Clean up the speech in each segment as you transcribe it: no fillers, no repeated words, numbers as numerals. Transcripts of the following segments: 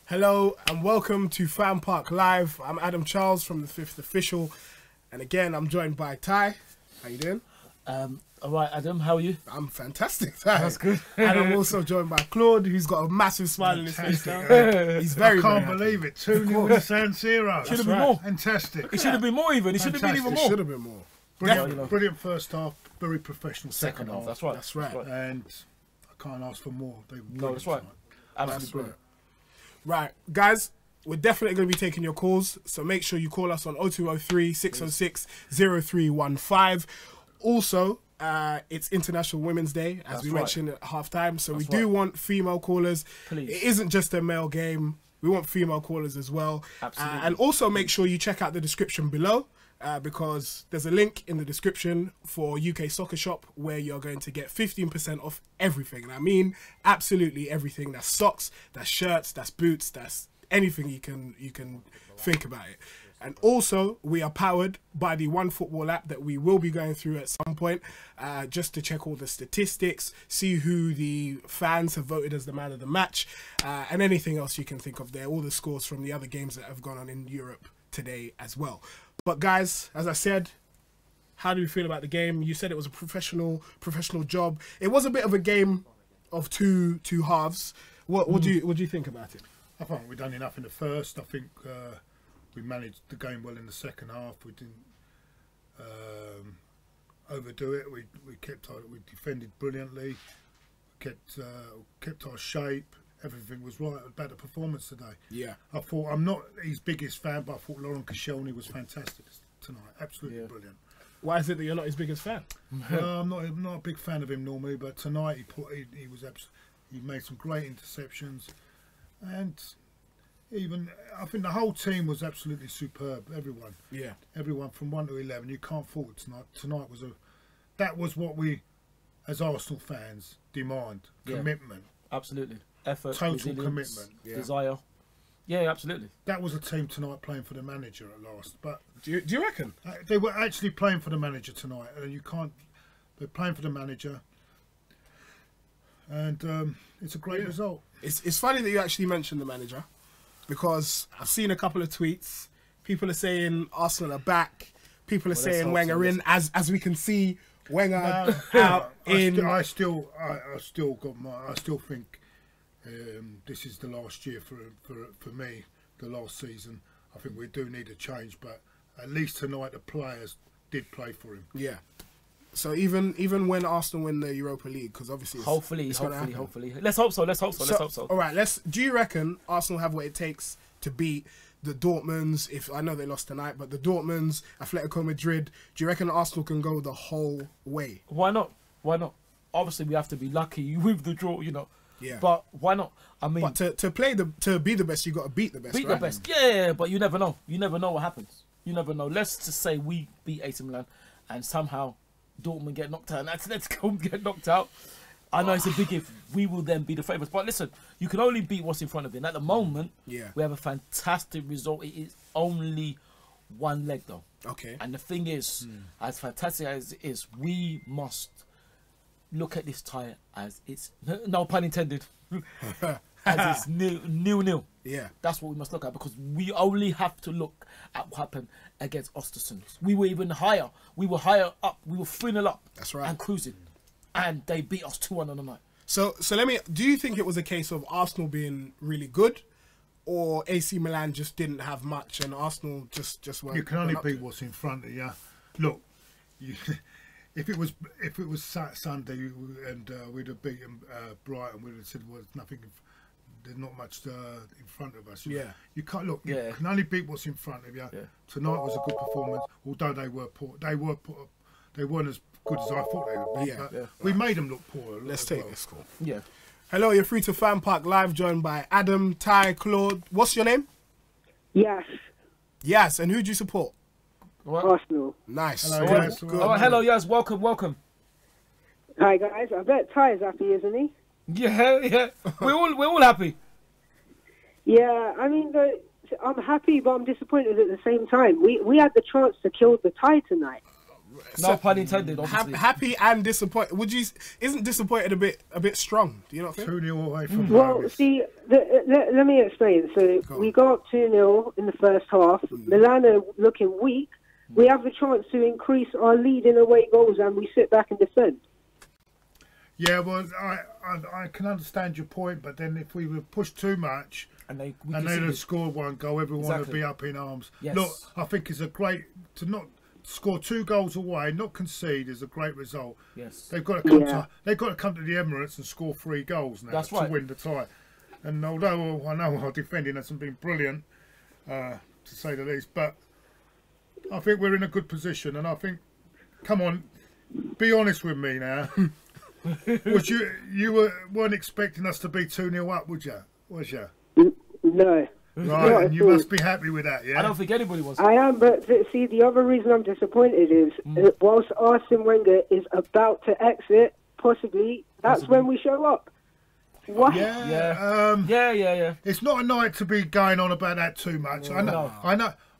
Hello and welcome to FanPark Live. I'm Adam Charles from the Fifth Official, and again I'm joined by Ty. How you doing? All right, Adam. How are you? I'm fantastic, Ty. That's good. And I'm also joined by Claude, who's got a massive smile on his face now. He's I very, can't very believe it. 2-0 to San Siro. Should have been more. Fantastic. It should have been more even. It should have been even It more. should have been more. Brilliant first half. Very professional second half. That's right. That's right. And I can't ask for more. They were No, that's right. tonight. Absolutely brilliant. Right, guys, we're definitely going to be taking your calls, so make sure you call us on 0203 606 0315. Also, it's International Women's Day, as we mentioned at halftime, so we do want female callers. Please. It isn't just a male game. We want female callers as well. Absolutely. And also make sure you check out the description below, because there's a link in the description for UK Soccer Shop where you're going to get 15% off everything. And I mean absolutely everything. That's socks, that's shirts, that's boots, that's anything you can think about it. And also, we are powered by the OneFootball app that we will be going through at some point, just to check all the statistics, see who the fans have voted as the man of the match, and anything else you can think of there, all the scores from the other games that have gone on in Europe today as well. But guys, as I said, how do you feel about the game? You said it was a professional job. It was a bit of a game of two halves. What do you think about it? I think we've done enough in the first. I think we managed the game well in the second half. We didn't overdo it. We defended brilliantly. Kept our shape. Everything was right about the performance today. Yeah. I thought, I'm not his biggest fan, but I thought Lauren Koscielny was fantastic tonight. Absolutely brilliant. Why is it that you're not his biggest fan? I'm not a big fan of him normally, but tonight he made some great interceptions, and even I think the whole team was absolutely superb. Everyone from 1 to 11. You can't fault it tonight. Tonight that was what we, as Arsenal fans, demand. Commitment. Absolutely. Effort, total commitment, desire. Yeah, absolutely. That was a team tonight playing for the manager at last. But do you reckon they were actually playing for the manager tonight? And you can't. They're playing for the manager, and it's a great result. It's funny that you actually mentioned the manager, because I've seen a couple of tweets. People are saying Arsenal are back. People are saying Wenger in. As we can see, Wenger out in. I still think. This is the last year for me, the last season. I think we do need a change, but at least tonight the players did play for him. Yeah. So even when Arsenal win the Europa League, because obviously hopefully. Let's hope so. All right. Do you reckon Arsenal have what it takes to beat the Dortmunds? If I know they lost tonight, but the Dortmunds, Atletico Madrid, do you reckon Arsenal can go the whole way? Why not? Obviously, we have to be lucky with the draw, Yeah. But why not? I mean, but to be the best, you got to beat the best. Beat the best. Yeah, but you never know. You never know what happens. You never know. Let's just say we beat AC Milan, and somehow Dortmund get knocked out, and Atletico get knocked out. I know it's a big if. We will then be the favourites. But listen, you can only beat what's in front of you. And at the moment, we have a fantastic result. It is only one leg though. Okay. And the thing is, as fantastic as it is, we must look at this tie as it's, no pun intended, as it's nil-nil. Yeah. That's what we must look at, because we only have to look at what happened against Östersund. We were even higher. We were higher up. We were 3-0 up. That's right. And cruising. And they beat us 2-1 on the night. So do you think it was a case of Arsenal being really good, or AC Milan just didn't have much and Arsenal just weren't? You can only beat what's in front of you. Look, if it was Sunday and we'd have beaten Brighton, we'd have said, well, there's not much in front of us. You can't look. You can only beat what's in front of you. Tonight was a good performance, although they were poor. They weren't as good as I thought they would be. We made them look poor. Let's take this call. Yeah. Hello, you're free to FanPark Live, joined by Adam, Ty, Claude. What's your name? Yes, and who do you support? Arsenal. Nice. Hello, yes. Hello, yes, welcome. Hi guys, I bet Ty's happy, isn't he? Yeah. We're all happy. Yeah, I mean, I'm happy, but I'm disappointed at the same time. We had the chance to kill the tie tonight. No pun intended, obviously. Happy and disappointed. Isn't disappointed a bit strong? Do you not think? 2-0 away from Well, Paris. see, let me explain. So we got up 2-0 in the first half. Milan are looking weak. We have the chance to increase our lead in away goals, and we sit back and defend. Yeah, well, I can understand your point, but then if we were pushed too much And they'd have scored one goal, everyone would be up in arms. Yes. Look, I think it's a great to not score 2 goals away, not concede, is a great result. Yes. They've got to come to the Emirates and score 3 goals now to win the tie. And although I know our defending hasn't been brilliant, to say the least, but I think we're in a good position. And I think, come on, be honest with me now. Was you weren't expecting us to be 2-0 up, would you? Was you? No. Right, and you must be happy with that, yeah? I don't think anybody was. I am, but see, the other reason I'm disappointed is whilst Arsene Wenger is about to exit, possibly, that's when we show up. What? Yeah. It's not a night to be going on about that too much. I know.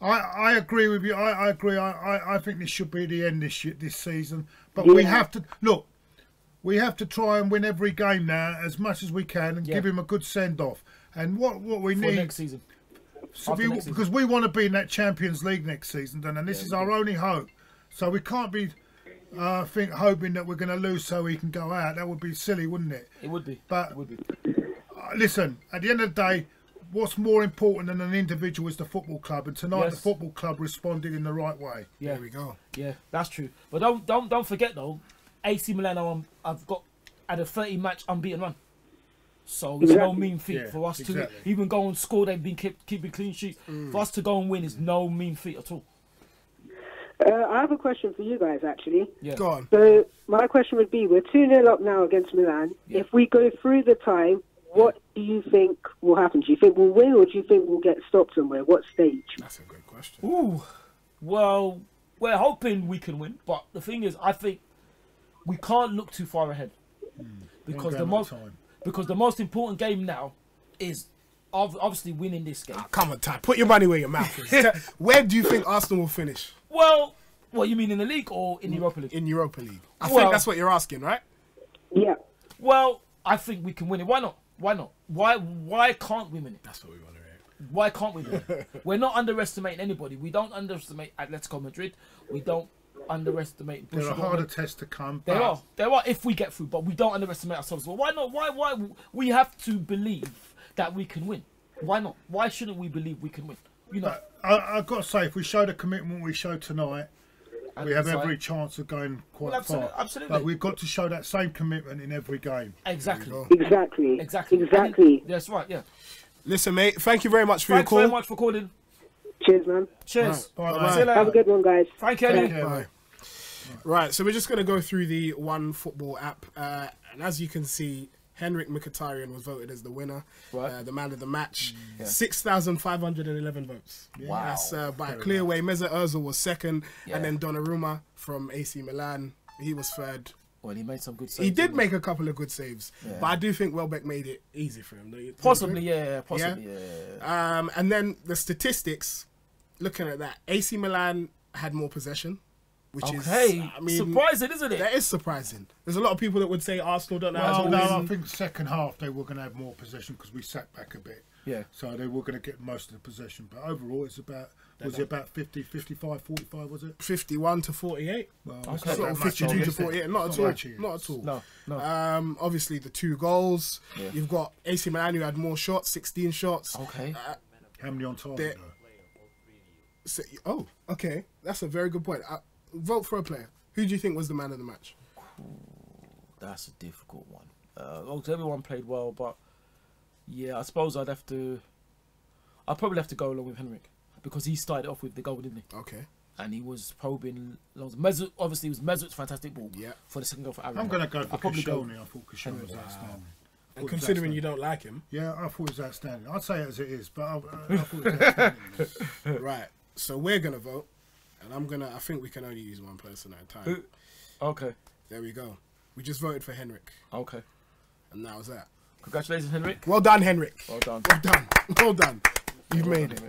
I agree with you. I agree. I think this should be the end this season. But we have to look. We have to try and win every game now as much as we can and give him a good send off. And what we need next season. Because we want to be in that Champions League next season, and this is our only hope. So we can't be hoping that we're going to lose so we can go out. That would be silly, wouldn't it? It would be. But it would be. Listen, at the end of the day, what's more important than an individual is the football club, and tonight the football club responded in the right way. Yeah, there we go. Yeah, that's true. But don't forget though, AC Milan I've got at a 30-match unbeaten run. So it's no mean feat for us to even go and score. They've been keeping clean sheets. For us to go and win is no mean feat at all. I have a question for you guys, actually. Yeah. Go on. So my question would be, we're 2-0 up now against Milan. Yeah. If we go through the time, what do you think will happen? Do you think we'll win, or do you think we'll get stopped somewhere? What stage? That's a good question. Ooh, well, we're hoping we can win, but the thing is, I think we can't look too far ahead because the most important game now is obviously winning this game. Oh, come on, Ty. Put your money where your mouth is. Where do you think Arsenal will finish? Well, what you mean in the league or in the Europa League? In Europa League. I think that's what you're asking, right? Yeah. Well, I think we can win it. Why not? Why not? Why can't we win it? That's what we want to hear. Why can't we win it? We're not underestimating anybody. We don't underestimate Atletico Madrid. We don't underestimate. There are harder tests to come. There are if we get through, but we don't underestimate ourselves. Well, why not? Why we have to believe that we can win? Why not? Why shouldn't we believe we can win? You know, I've got to say, if we show the commitment we showed tonight, we have every chance of going quite far. Absolutely. But we've got to show that same commitment in every game. Exactly. Exactly. That's right. Yeah. Listen, mate. Thank you very much for your call. Thanks very much for calling. Cheers, man. Cheers. Right. Bye. See you later. Have a good one, guys. Thank you. Bye. Right, so we're just going to go through the One Football app. And as you can see, Henrik Mkhitaryan was voted as the winner, the man of the match. 6,511 votes. Wow. That's by a clear way. Mesut Ozil was second, and then Donnarumma from AC Milan, he was third. Well, he made some good saves. He did make a couple of good saves, but I do think Welbeck made it easy for him. Possibly, yeah. And then the statistics, looking at that, AC Milan had more possession. Which is, I mean, surprising, isn't it? That is surprising. There's a lot of people that would say Arsenal don't know how to No, win. I think the second half they were going to have more possession because we sat back a bit. Yeah. So they were going to get most of the possession. But overall, it's about, was it about 50, 55, 45, was it? 51 to 48. Well, okay. Sort of 52 to 48. Not at all. Not at all. No. Obviously, the 2 goals. Yeah. You've got AC Milan who had more shots, 16 shots. Okay. How many on target, though? Okay. That's a very good point. Vote for a player. Who do you think was the man of the match? That's a difficult one. Everyone played well, but yeah, I suppose I'd probably have to go along with Henrik because he started off with the goal, didn't he? Okay. And he was probing loads. Mesut, obviously, it was Mesut's fantastic ball for the second goal for Aaron. I'm going to go for Koscielny. I thought Koscielny was outstanding. And considering you don't like him. Yeah, I thought it was outstanding. I'd say it as it is, but I thought it was outstanding. Right. So we're going to vote. And I think we can only use one person at a time. Okay. There we go. We just voted for Henrik. Okay. And that was that. Congratulations, Henrik. Well done, Henrik. Well done. Well done. Well done. You've made it.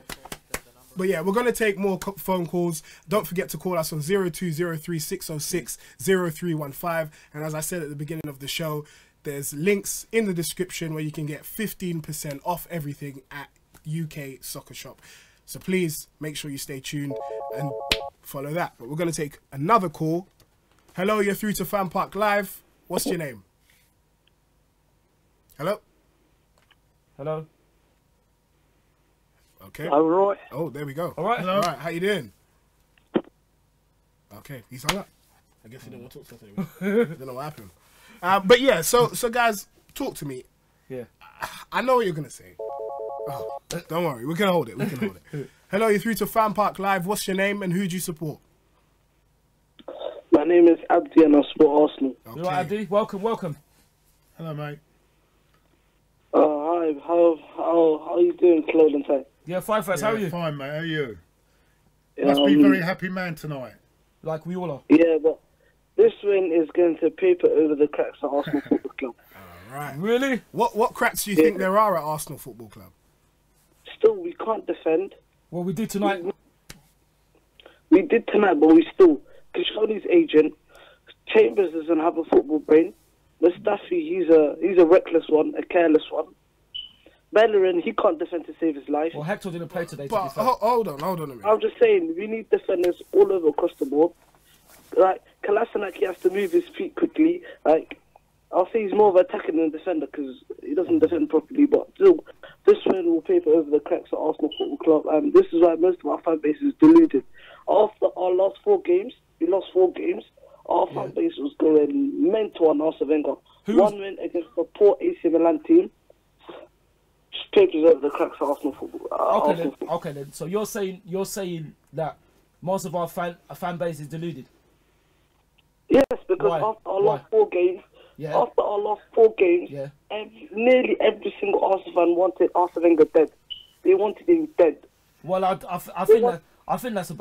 But yeah, we're going to take more phone calls. Don't forget to call us on 0203 606 0315. And as I said at the beginning of the show, there's links in the description where you can get 15% off everything at UK Soccer Shop. So please make sure you stay tuned and follow that. But we're going to take another call. Hello, you're through to FanPark Live. What's your name? Hello? Hello? Okay. All right. Oh, there we go. All right. All right, how you doing? Okay, he's hung up. I guess he didn't want to talk to us anymore. I don't know what happened. But yeah, so guys, talk to me. Yeah. I know what you're going to say. Oh, don't worry, we can hold it. Hello, you're through to FanPark Live. What's your name and who do you support? My name is Abdi and I support Arsenal. Okay. You all right, Abdi? Welcome. Hello, mate. Hi, how are you doing, Claude and Ty? Yeah, fine, first. How are you? Fine, mate. How are you? Must be a very happy man tonight. Like we all are. Yeah, but this win is going to paper over the cracks at Arsenal Football Club. All right. Really? What cracks do you think there are at Arsenal Football Club? Still, we can't defend. Well, we did tonight. We did tonight, but we still. Kishoni's agent, Chambers doesn't have a football brain. Mustafi, he's a reckless one, a careless one. Bellerin, he can't defend to save his life. Well, Hector didn't play today. But hold on a minute. I'm just saying, we need defenders all over across the board. Like, Kolasinac, he has to move his feet quickly. Like, I'll say he's more of an attacker than a defender because he doesn't defend properly. But still, this win will paper over the cracks at Arsenal Football Club. And this is why most of our fan base is deluded. After our last 4 games, we lost 4 games. Our fan base was going mental on Arsene Wenger. One win against the poor AC Milan team. Just papers over the cracks at Arsenal Football. Okay then. So you're saying that most of our fan base is deluded. Yes, because Why? after our last 4 games, Yeah. Nearly every single Arsenal fan wanted Arsene Wenger dead. They wanted him dead. Well, I think that's a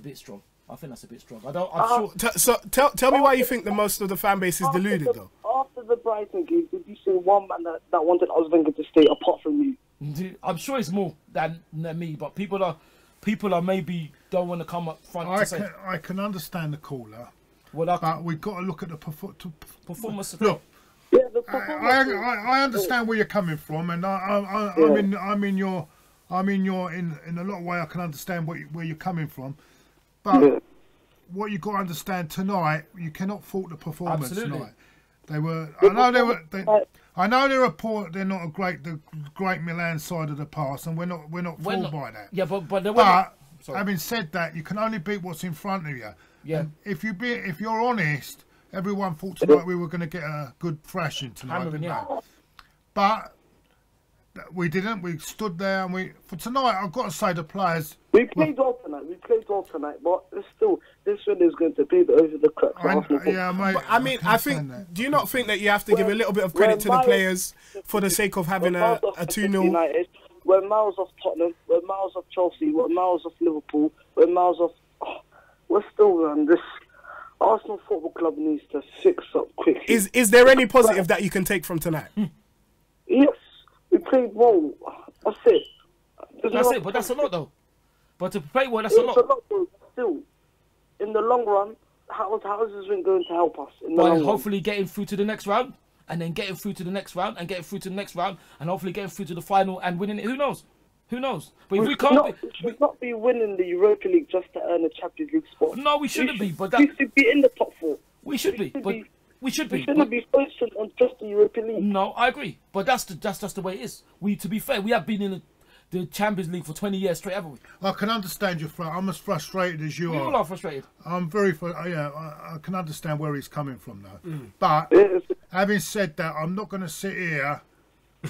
bit strong. I'm sure. So tell me why you think the most of the fan base is deluded though. After the Brighton game, did you see one man that wanted Arsene Wenger to stay apart from you? I'm sure it's more than me, but people are maybe don't want to come up front to say. I can understand the caller, Well, but we've got to look at the performance. Look, Yeah, the performance. I understand where you're coming from, and I'm in a lot of way I can understand where you're coming from, but what you got to understand tonight, you cannot fault the performance tonight. They were. I know they're a poor. They're not the great Milan side of the past, and we're not fooled by that. Yeah, but having said that, you can only beat what's in front of you. Yeah. And if you're honest, everyone thought tonight we were going to get a good thrashing tonight, didn't they? But we didn't. We stood there, and for tonight, I've got to say the players. We played well tonight. But still, this one is going to be over the cracks. Yeah, mate. But I mean, I think. Do you not think that you have to give a little bit of credit to the players for the sake of having a 2-0? We're miles off Tottenham. We're miles off Chelsea. We're miles off Liverpool. We're miles off. We're still this. Arsenal Football Club needs to fix up quickly. Is there any positive that you can take from tonight? Yes, we played well. That's it. But that's a lot though. But to play well, that's a lot. It's a lot, though. Still, in the long run, how is this win going to help us? Hopefully getting through to the next round, and then getting through to the next round, and getting through to the next round, and hopefully getting through to the final and winning it. Who knows? But if we can't, we should not be winning the Europa League just to earn a Champions League spot. No, we shouldn't be. But we should be in the top 4. We should be. We shouldn't be focusing on just the Europa League. No, I agree. But that's just the way it is. To be fair, we have been in the Champions League for 20 years straight, haven't we? I can understand your frustration. I'm as frustrated as you are. We all are frustrated. I'm very I can understand where he's coming from now. But having said that, I'm not going to sit here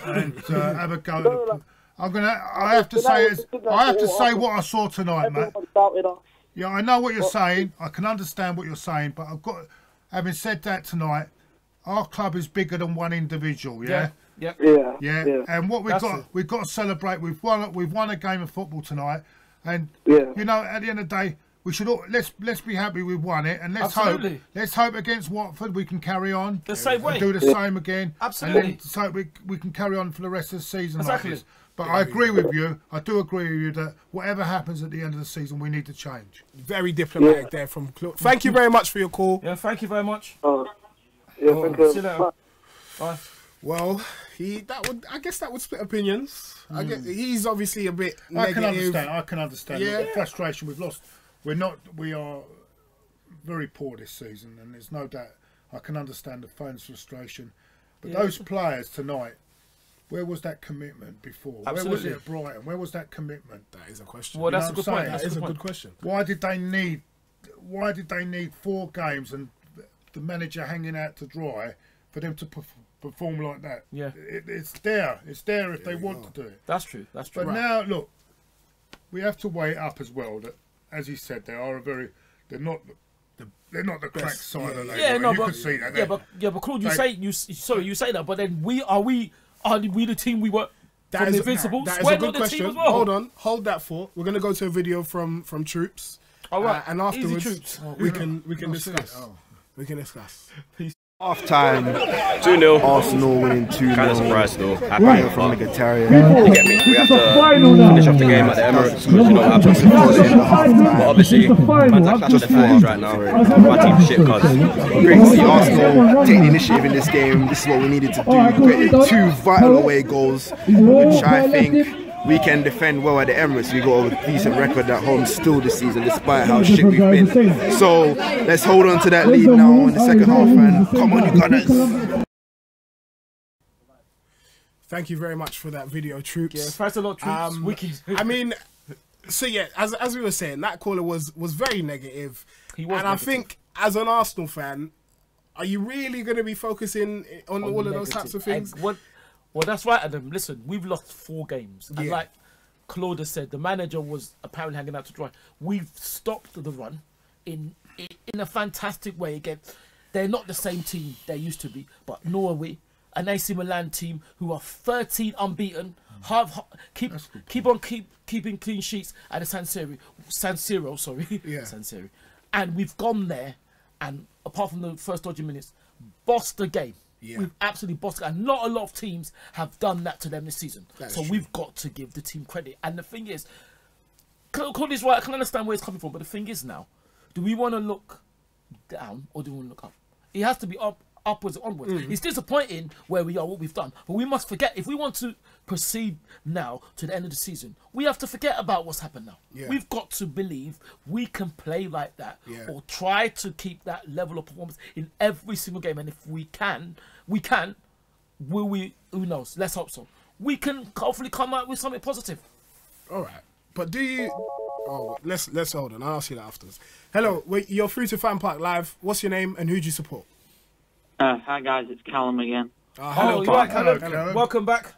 and have a go. I have to say what I saw tonight, mate. Yeah, I know what you're saying. I can understand what you're saying, but having said that tonight, our club is bigger than one individual. Yeah. And what we've got to celebrate. We've won a game of football tonight, and you know, at the end of the day, we should all let's be happy we won it, and let's hope against Watford we can carry on the same way, do the same again. Absolutely. And let's hope we can carry on for the rest of the season. Exactly. Like this. But I agree with you. I do agree with you that whatever happens at the end of the season, we need to change. Very diplomatic there from Claude. Thank you very much for your call. Yeah, thank you very much. Yeah, thank you. See you later. Bye. Well, I guess that would split opinions. I guess he's obviously a bit negative. I can understand. Yeah. The frustration we've lost. We are very poor this season, and there's no doubt. I can understand the fans' frustration, but those players tonight. Where was that commitment before? Absolutely. Where was it at Brighton? Where was that commitment? That is a question. Well, that's a good point. That is a good question. Why did they need 4 games and the manager hanging out to dry for them to perform like that? Yeah, it's there. It's there if they want to do it. That's true. That's true. But now, look, we have to weigh it up as well. That, as he said, they're not the crack side of Yeah, no, you but can see that. But Claude, you say that, but then are we the team we were from the Invincibles? That is We're a good not the question. team as well. Hold on, hold that thought. We're gonna go to a video from Troops. All right, and afterwards Troops. we can discuss. We can discuss. Half time, 2-0. Arsenal winning 2-0. Kind of surprised though. Banger from Mkhitaryan. You get me? We have to finish off the game at the Emirates because you know what happens before. But obviously, man's like clashing the fans right now. My team's shit, cuz. Great to see Arsenal take the initiative in this game. This is what we needed to do. We got 2 vital away goals, which I think we can defend well at the Emirates. We got a decent record at home still this season, despite how shit we've been. So let's hold on to that lead now in the second half, and come on, you Gunners. Thank you very much for that video, Troops. Yeah, thanks a lot, Troops. Wicked. I mean, so yeah, as we were saying, that caller was very negative. He was and negative. I think as an Arsenal fan, are you really going to be focusing on all of those types of things? Well, that's right, Adam. Listen, we've lost 4 games. And like Claude said, the manager was apparently hanging out to dry. We've stopped the run in a fantastic way again. They're not the same team they used to be, but nor are we. An AC Milan team who are 13 unbeaten, keeping clean sheets at the San Siro, San Siro. And we've gone there, and apart from the first dodgy minutes, bossed the game. Yeah. We've absolutely bossed it, and not a lot of teams have done that to them this season. So we've got to give the team credit. And the thing is, Claude is right, I can understand where it's coming from, but the thing is now, do we want to look down or do we want to look up? It has to be upwards and onwards. It's disappointing where we are, what we've done, but we must forget, if we want to proceed now to the end of the season, we have to forget about what's happened now. We've got to believe we can play like that or try to keep that level of performance in every single game. And if we can, will we? Who knows? Let's hope so. We can hopefully come out with something positive. All right, but do you? Oh, let's hold on. I'll ask you that afterwards. Hello, you're through to FanPark Live. What's your name and who do you support? Hi guys, it's Callum again. Hello, you're right, Callum. Hello. Welcome back.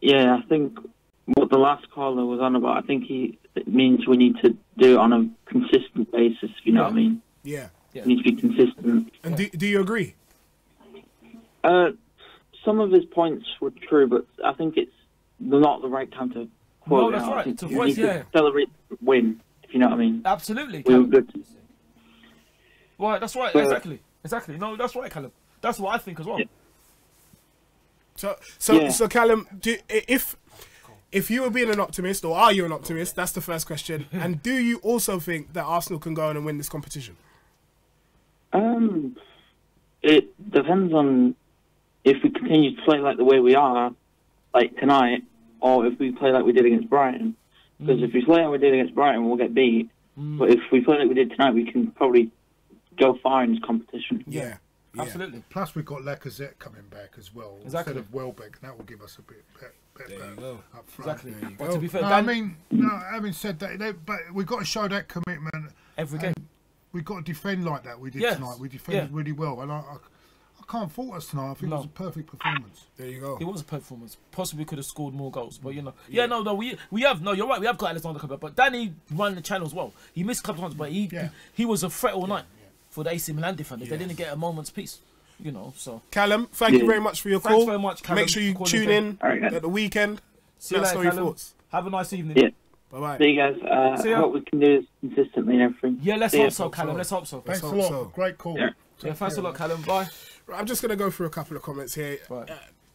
Yeah, I think what the last caller was on about, I think it means we need to do it on a consistent basis, if you know what I mean. Yeah. We need to be consistent. And do you agree? Some of his points were true, but I think it's not the right time to quote. No, that's right. It's a we voice, need to celebrate the win, if you know what I mean. Absolutely. We were good. Right, that's right. Exactly. No, that's right, Callum. That's what I think as well. Yeah. So Callum, if you were being an optimist, or are you an optimist? That's the first question. And do you also think that Arsenal can go on and win this competition? It depends on if we continue to play like the way we are, like tonight, or if we play like we did against Brighton. Because if we play like we did against Brighton, we'll get beat. But if we play like we did tonight, we can probably go far in this competition. Yeah. Absolutely. Plus, we've got Lacazette coming back as well instead of Welbeck. That will give us a bit better up front. Exactly. But to be fair, having said that, but we've got to show that commitment every game. We've got to defend like that. We did tonight. We defended really well, and I can't fault us tonight. I think it was a perfect performance. There you go. It was a performance. Possibly could have scored more goals, but you know. Yeah, no, we have. No, you're right. We have got Alexander coming back, but Danny ran the channel as well. He missed a couple of times, but he was a threat all night. For the AC Milan defenders, they didn't get a moment's peace, you know. So Callum, thank you very much for your call. Thanks very much, Callum. Make sure you tune in at the weekend. See you later, Callum. Thoughts. Have a nice evening. Yeah. Bye-bye. See you guys. See ya. I hope we can do this consistently and everything. Yeah, let's See ya. hope so, Callum. Let's hope so. Thanks a hope lot. so. Great call. Yeah. Yeah, thanks a lot, Callum. Bye. Right, I'm just going to go through a couple of comments here. Right.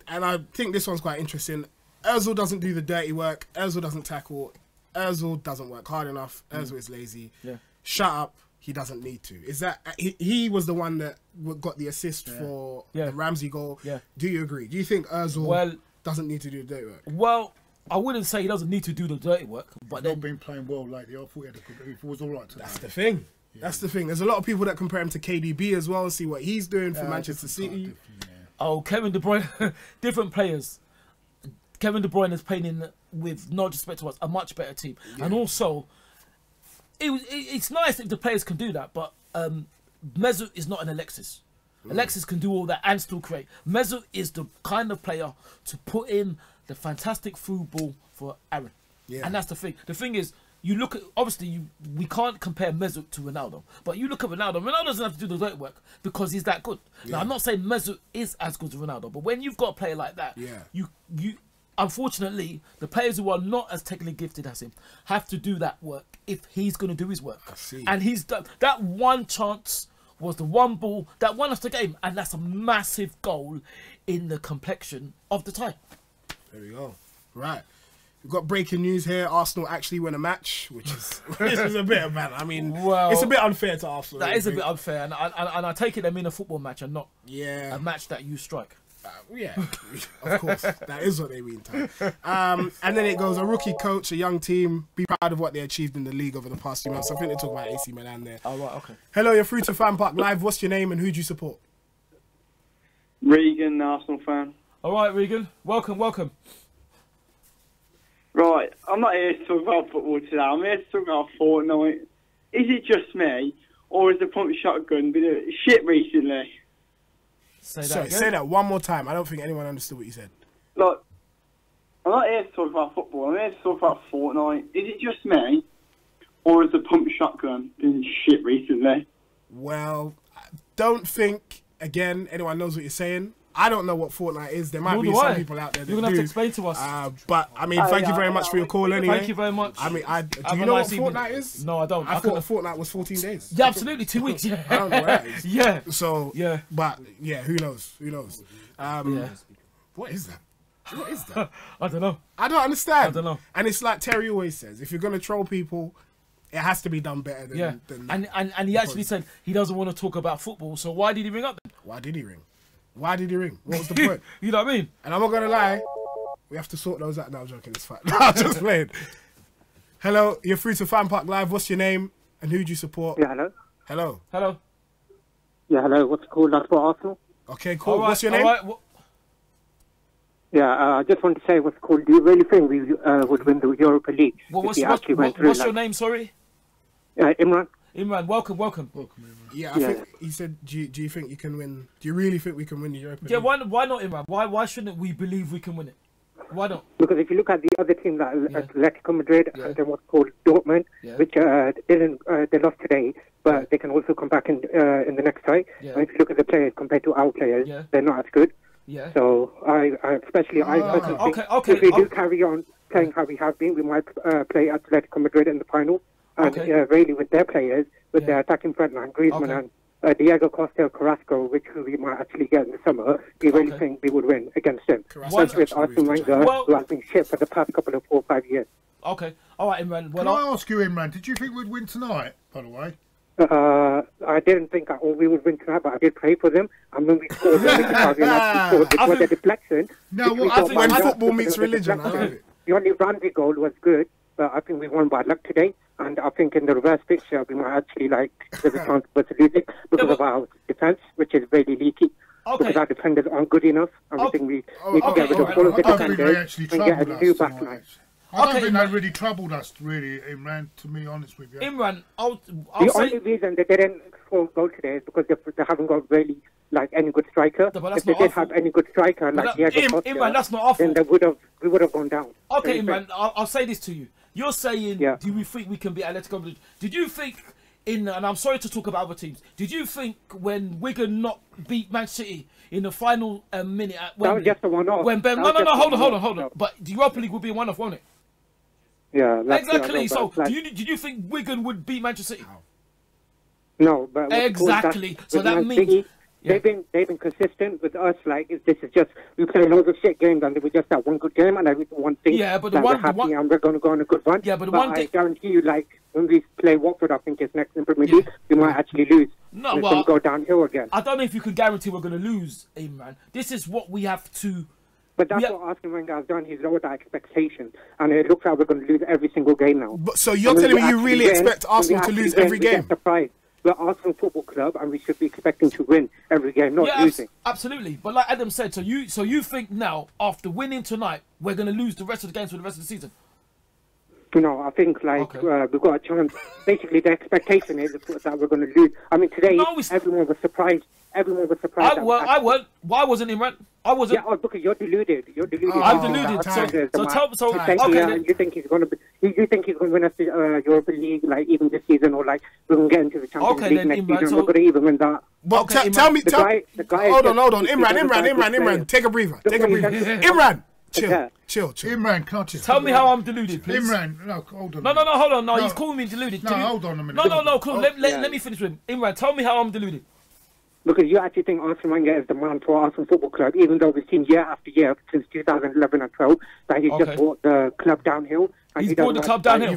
And I think this one's quite interesting. Ozil doesn't do the dirty work. Ozil doesn't tackle. Ozil doesn't work hard enough. Ozil is lazy. Yeah. Shut up. He doesn't need to. Is that he was the one that got the assist for the Ramsey goal? Yeah. Do you agree? Do you think Ozil doesn't need to do the dirty work? Well, I wouldn't say he doesn't need to do the dirty work, but He's then not been playing well lately. I thought he had a good. It was all right today. That's the thing. That's the thing. There's a lot of people that compare him to KDB as well and see what he's doing for Manchester City. Oh, Kevin De Bruyne, different players. Kevin De Bruyne is playing with, no disrespect to us, a much better team. And also, it's nice if the players can do that, but Mesut is not an Alexis. Alexis can do all that and still create. Mesut is the kind of player to put in the fantastic through ball for Aaron. Yeah. And that's the thing. The thing is, you look at, obviously, we can't compare Mesut to Ronaldo, but you look at Ronaldo. Ronaldo doesn't have to do the dirty work because he's that good. Now, I'm not saying Mesut is as good as Ronaldo, but when you've got a player like that, you unfortunately, the players who are not as technically gifted as him have to do that work if he's going to do his work. I see. And he's done that. One chance was the one ball that won us the game, and that's a massive goal in the complexion of the tie. There we go. Right. We've got breaking news here. Arsenal actually win a match, which is a bit of bad. I mean, it's a bit unfair to Arsenal. That is a bit unfair, and I take it they mean a football match and not a match that you strike. Of course. That is what they mean. And then it goes, a rookie coach, a young team, be proud of what they achieved in the league over the past few months. I think they talk about AC Milan there. Oh, right, okay. Hello, you're through to FanPark Live. What's your name and who do you support? Regan, Arsenal fan. All right, Regan. Welcome. Right, I'm not here to talk about football today. I'm here to talk about Fortnite. Is it just me, or has the pump shotgun been a shit recently? Say that one more time. I don't think anyone understood what you said. Look, I'm not here to talk about football. I'm here to talk about Fortnite. Is it just me, or has the pump shotgun been shit recently? Well, I don't think, again, anyone knows what you're saying. I don't know what Fortnite is. There might be some people out there that You're going to have to explain to us. But, I mean, thank you very much for your call anyway. Thank you very much. I mean, do you know what Fortnite is? No, I don't. I thought Fortnite was 14 days. Yeah, absolutely. 2 weeks, yeah. I don't know what that is. Yeah. So, but, who knows? What is that? What is that? I don't know. I don't understand. I don't know. And it's like Terry always says, if you're going to troll people, it has to be done better than... And he actually said he doesn't want to talk about football, so why did he ring up then? Why did he ring? What was the point? You know what I mean? And I'm not going to lie, we have to sort those out. No, I'm joking, it's fine. I'm just playing. Hello, you're through to FanPark Live. What's your name and who do you support? Yeah, hello. Hello. Hello. Yeah, hello. What's it called? I support Arsenal. Okay, cool. What's your name? Yeah, I just want to say what's called. Do you really think we would win the Europa League? What's your name, sorry? Imran. Imran, welcome. Yeah, I think he said, do you think you can win? Do you really think we can win the Europa League? Yeah, why not, Imran? Why shouldn't we believe we can win it? Why not? Because if you look at the other team, like Atletico Madrid and then what's called Dortmund, which they lost today, but they can also come back in the next tie. Yeah. And if you look at the players compared to our players, they're not as good. Yeah. So I personally think if we do carry on playing how we have been, we might play Atletico Madrid in the final. And really with their players, with their attacking front line, Griezmann and Diego Costa, Carrasco, which we might actually get in the summer, we really think we would win against them. That's with Arsene Wenger, who has been shit for the past couple of 4 or 5 years. Okay. All right, Imran. Can I ask you, Imran, did you think we'd win tonight, by the way? I didn't think we would win tonight, but I did pray for them. And when we scored, we scored with the deflection. No, I think when football meets religion, I love it. The only Ramsey goal was good, but I think we won by luck today. And I think in the reverse picture, we might actually there's a chance for us to lose it because of our defence, which is very leaky. Because our defenders aren't good enough. And we think we need to get rid of all of the defenders and get a new back line. I don't think they really troubled us, really, Imran, to be honest with you. Imran, the only reason they didn't score a goal today is because they haven't got really any good striker. If they did have any good striker, Imran, that's not awful. Then we would have gone down. Okay, Imran, I'll say this to you. You're saying, do we think we can beat Atletico Madrid? Did you think, and I'm sorry to talk about other teams, did you think when Wigan beat Man City in the final minute at Wembley? That was just a one-off. Hold on. But the Europa League will be a one-off, won't it? Yeah, exactly. So, do you think Wigan would beat Manchester City? No, but exactly. So that means they've been consistent with us. Like this is just we play loads of shit games and we just have one good game and every one thing. Yeah, but we're happy and we're going to go on a good run. Yeah, but I guarantee you, like when we play Watford, I think it's next in Premier League, we might actually lose. No, it's going to go downhill again. I don't know if you can guarantee we're going to lose, Imran. This is what we have to. But that's what Arsene Wenger has done. He's lowered our expectation, and it looks like we're going to lose every single game now. But, so you're telling me you really expect Arsenal to lose every game? We're Arsenal Football Club, and we should be expecting to win every game, not losing. Absolutely. But like Adam said, so you think now, after winning tonight, we're going to lose the rest of the games for the rest of the season? No, I think we've got a chance. Basically, the expectation is that we're going to lose. I mean, today everyone was surprised. Everyone was surprised. I weren't. Why wasn't Imran? I wasn't. Yeah, because you're deluded. You're deluded. I'm deluded. You think he's going to be? You think he's going to win us the Europa League, like even this season, or like we're going to get into the Champions League next season? We're going to even win that. Well, tell me. Hold on. Imran. Take a breather. Imran. Chill. Imran, can't you? Tell me how I'm deluded, please. Imran, no, hold on. No, hold on. No, he's calling me deluded. No, hold on a minute. No, cool. Let me finish with him. Imran, tell me how I'm deluded. Because you actually think Arsene Wenger is the man for Arsenal Football Club, even though we've seen year after year since 2011 and 12 that he's just brought the club downhill. He's brought the club downhill.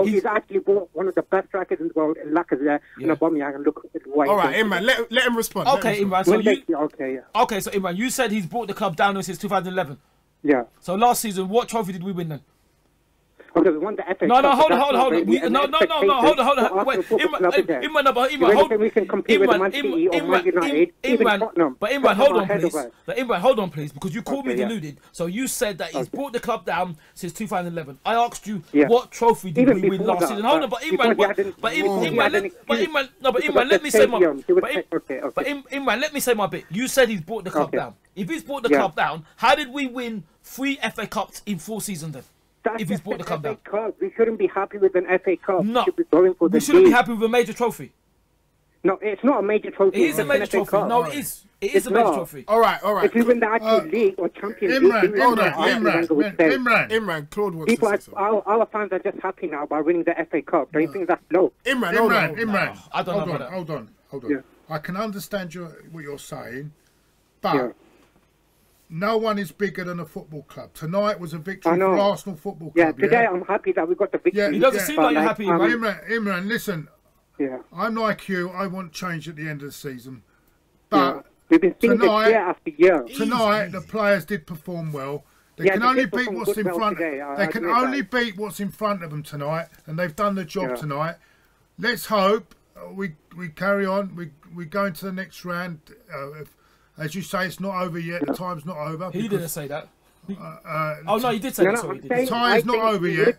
He's actually brought one of the best strikers in the world, in Lacazette, and Aubameyang, and look at why. All right, Imran, let him respond. Okay, Imran. So Imran, you said he's brought the club downhill since 2011. Yeah. So last season, what trophy did we win then? Okay, we won the FA Cup. Hold on. Hold on. Wait, Imran, we can compete with Man City or Man United, even Tottenham. But Imran, hold on, please, because you called me deluded. So you said that he's brought the club down since 2011. I asked you what trophy did we win last season. Hold on, but Imran, let me say my. But Imran, let me say my bit. You said he's brought the club down. If he's brought the club down, how did we win 3 FA Cups in 4 seasons then? If he's brought the club down, we shouldn't be happy with an FA Cup. No, we shouldn't be happy with a major trophy. No, it's not a major trophy. It is a major trophy. No, it is. It is a major trophy. All right. If we win the actual league or Champions League, Imran, Claude wants to say our fans are just happy now by winning the FA Cup. Don't you think that's low? Imran, I don't know. Hold on. Yeah. I can understand what you're saying, but no one is bigger than a football club. Tonight was a victory for Arsenal Football Club. Yeah, today I'm happy that we got the victory. It doesn't seem like you're happy. Imran, listen. Yeah. I'm like you. I want change at the end of the season. But we've been seeing this year after year. Tonight, the players did perform well. They can only beat what's in front. They can only beat what's in front of them tonight, and they've done the job tonight. Let's hope we carry on. We go into the next round. As you say, it's not over yet. The time's not over. He didn't say that. Oh no, he did say that. Sorry, the time's not over yet.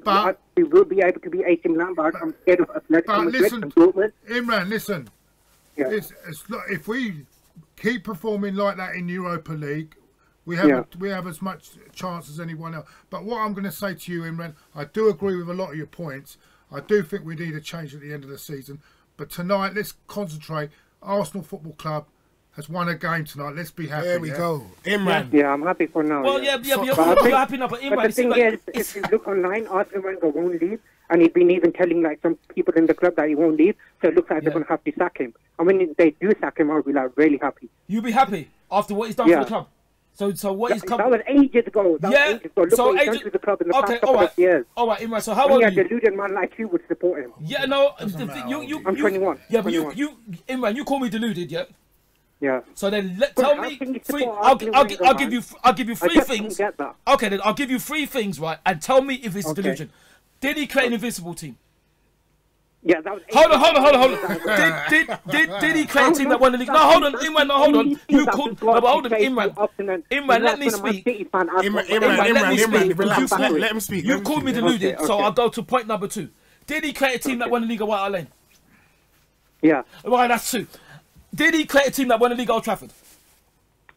But we will be able to be 18 Lampard. I'm scared of Athletic. But listen, Imran, listen. Yeah. If we keep performing like that in Europa League, we have as much chance as anyone else. But what I'm going to say to you, Imran, I do agree with a lot of your points. I do think we need a change at the end of the season. But tonight, let's concentrate. Arsenal Football Club has won a game tonight. Let's be happy. There we go. Imran. Yeah, I'm happy for now. Well, you're happy now, but Imran... But the thing is, if you look online, Arsene Wenger won't leave. And he's been even telling like some people in the club that he won't leave. So it looks like they're going to have to sack him. And when they do sack him, I'll be like really happy. You'll be happy after what he's done for the club? So what he's come... That was ages ago. Look what he's done to the club in the past couple of years. All right, Imran, so how old are you? A deluded man like you would support him. Yeah, no. I'm 21. Yeah, but Imran, you call me deluded, yeah? Yeah. So then tell me 3. I'll give you 3 things. Okay, then I'll give you 3 things, right? And tell me if it's delusion. Did he create an invincible team? Yeah, that was. Hold on. Did he create a team that won the league? No, hold on, Imran. No, hold on. You called. No, but hold on, Imran. Imran, let me speak. Imran, relax. Let him speak. You called me deluded, so I'll go to point number 2. Did he create a team that won the league at White Hart Lane? Yeah. Right, that's 2. Did he create a team that won the league at Old Trafford?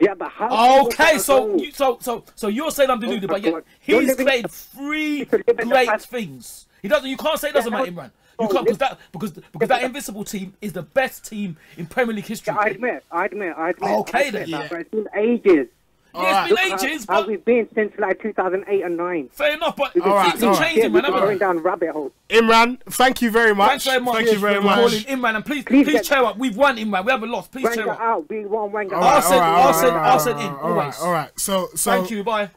Yeah, but how? Okay, so you're saying I'm deluded, but yet he's created 3 great things. He doesn't. You can't say it doesn't matter, Imran. You can't because that invincible team is the best team in Premier League history. Yeah, I admit. Okay, then. Yeah. It's been ages. Yeah, it's been ages, how but we've been since like 2008 and 9. fair enough, but Alright, things are alright. changing, man. We're going down rabbit holes. Imran, thank you very much. Thanks very much. Thank you very for much. calling Imran, and please get- cheer up. We've won, Imran. We haven't lost. Please cheer Wenger up. out. We want Wenger All out. I'll send in, all right, always. all right. So Thank you. Bye.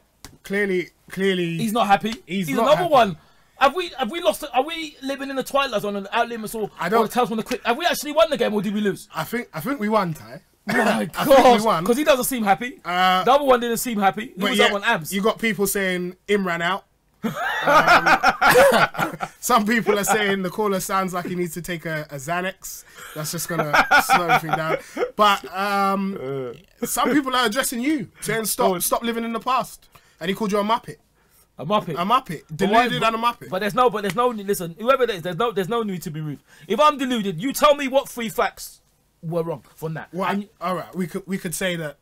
Clearly, He's not happy. He's not another happy. one. Have we lost? Are we living in the twilight zone and out limits or the Talisman of Quick? Have we actually won the game or did we lose? I think we won, Ty. My I think we God, won. because he doesn't seem happy. The other one didn't seem happy. Who was that one? Abs. You got people saying Imran out. Some people are saying the caller sounds like he needs to take a Xanax. That's just gonna slow everything down. But some people are addressing you, saying stop living in the past. And he called you a muppet. A muppet. A muppet. Deluded and a muppet. But there's no. Listen, whoever it is, there's no need to be rude. If I'm deluded, you tell me what 3 facts were wrong from that. Well, all right, we could say that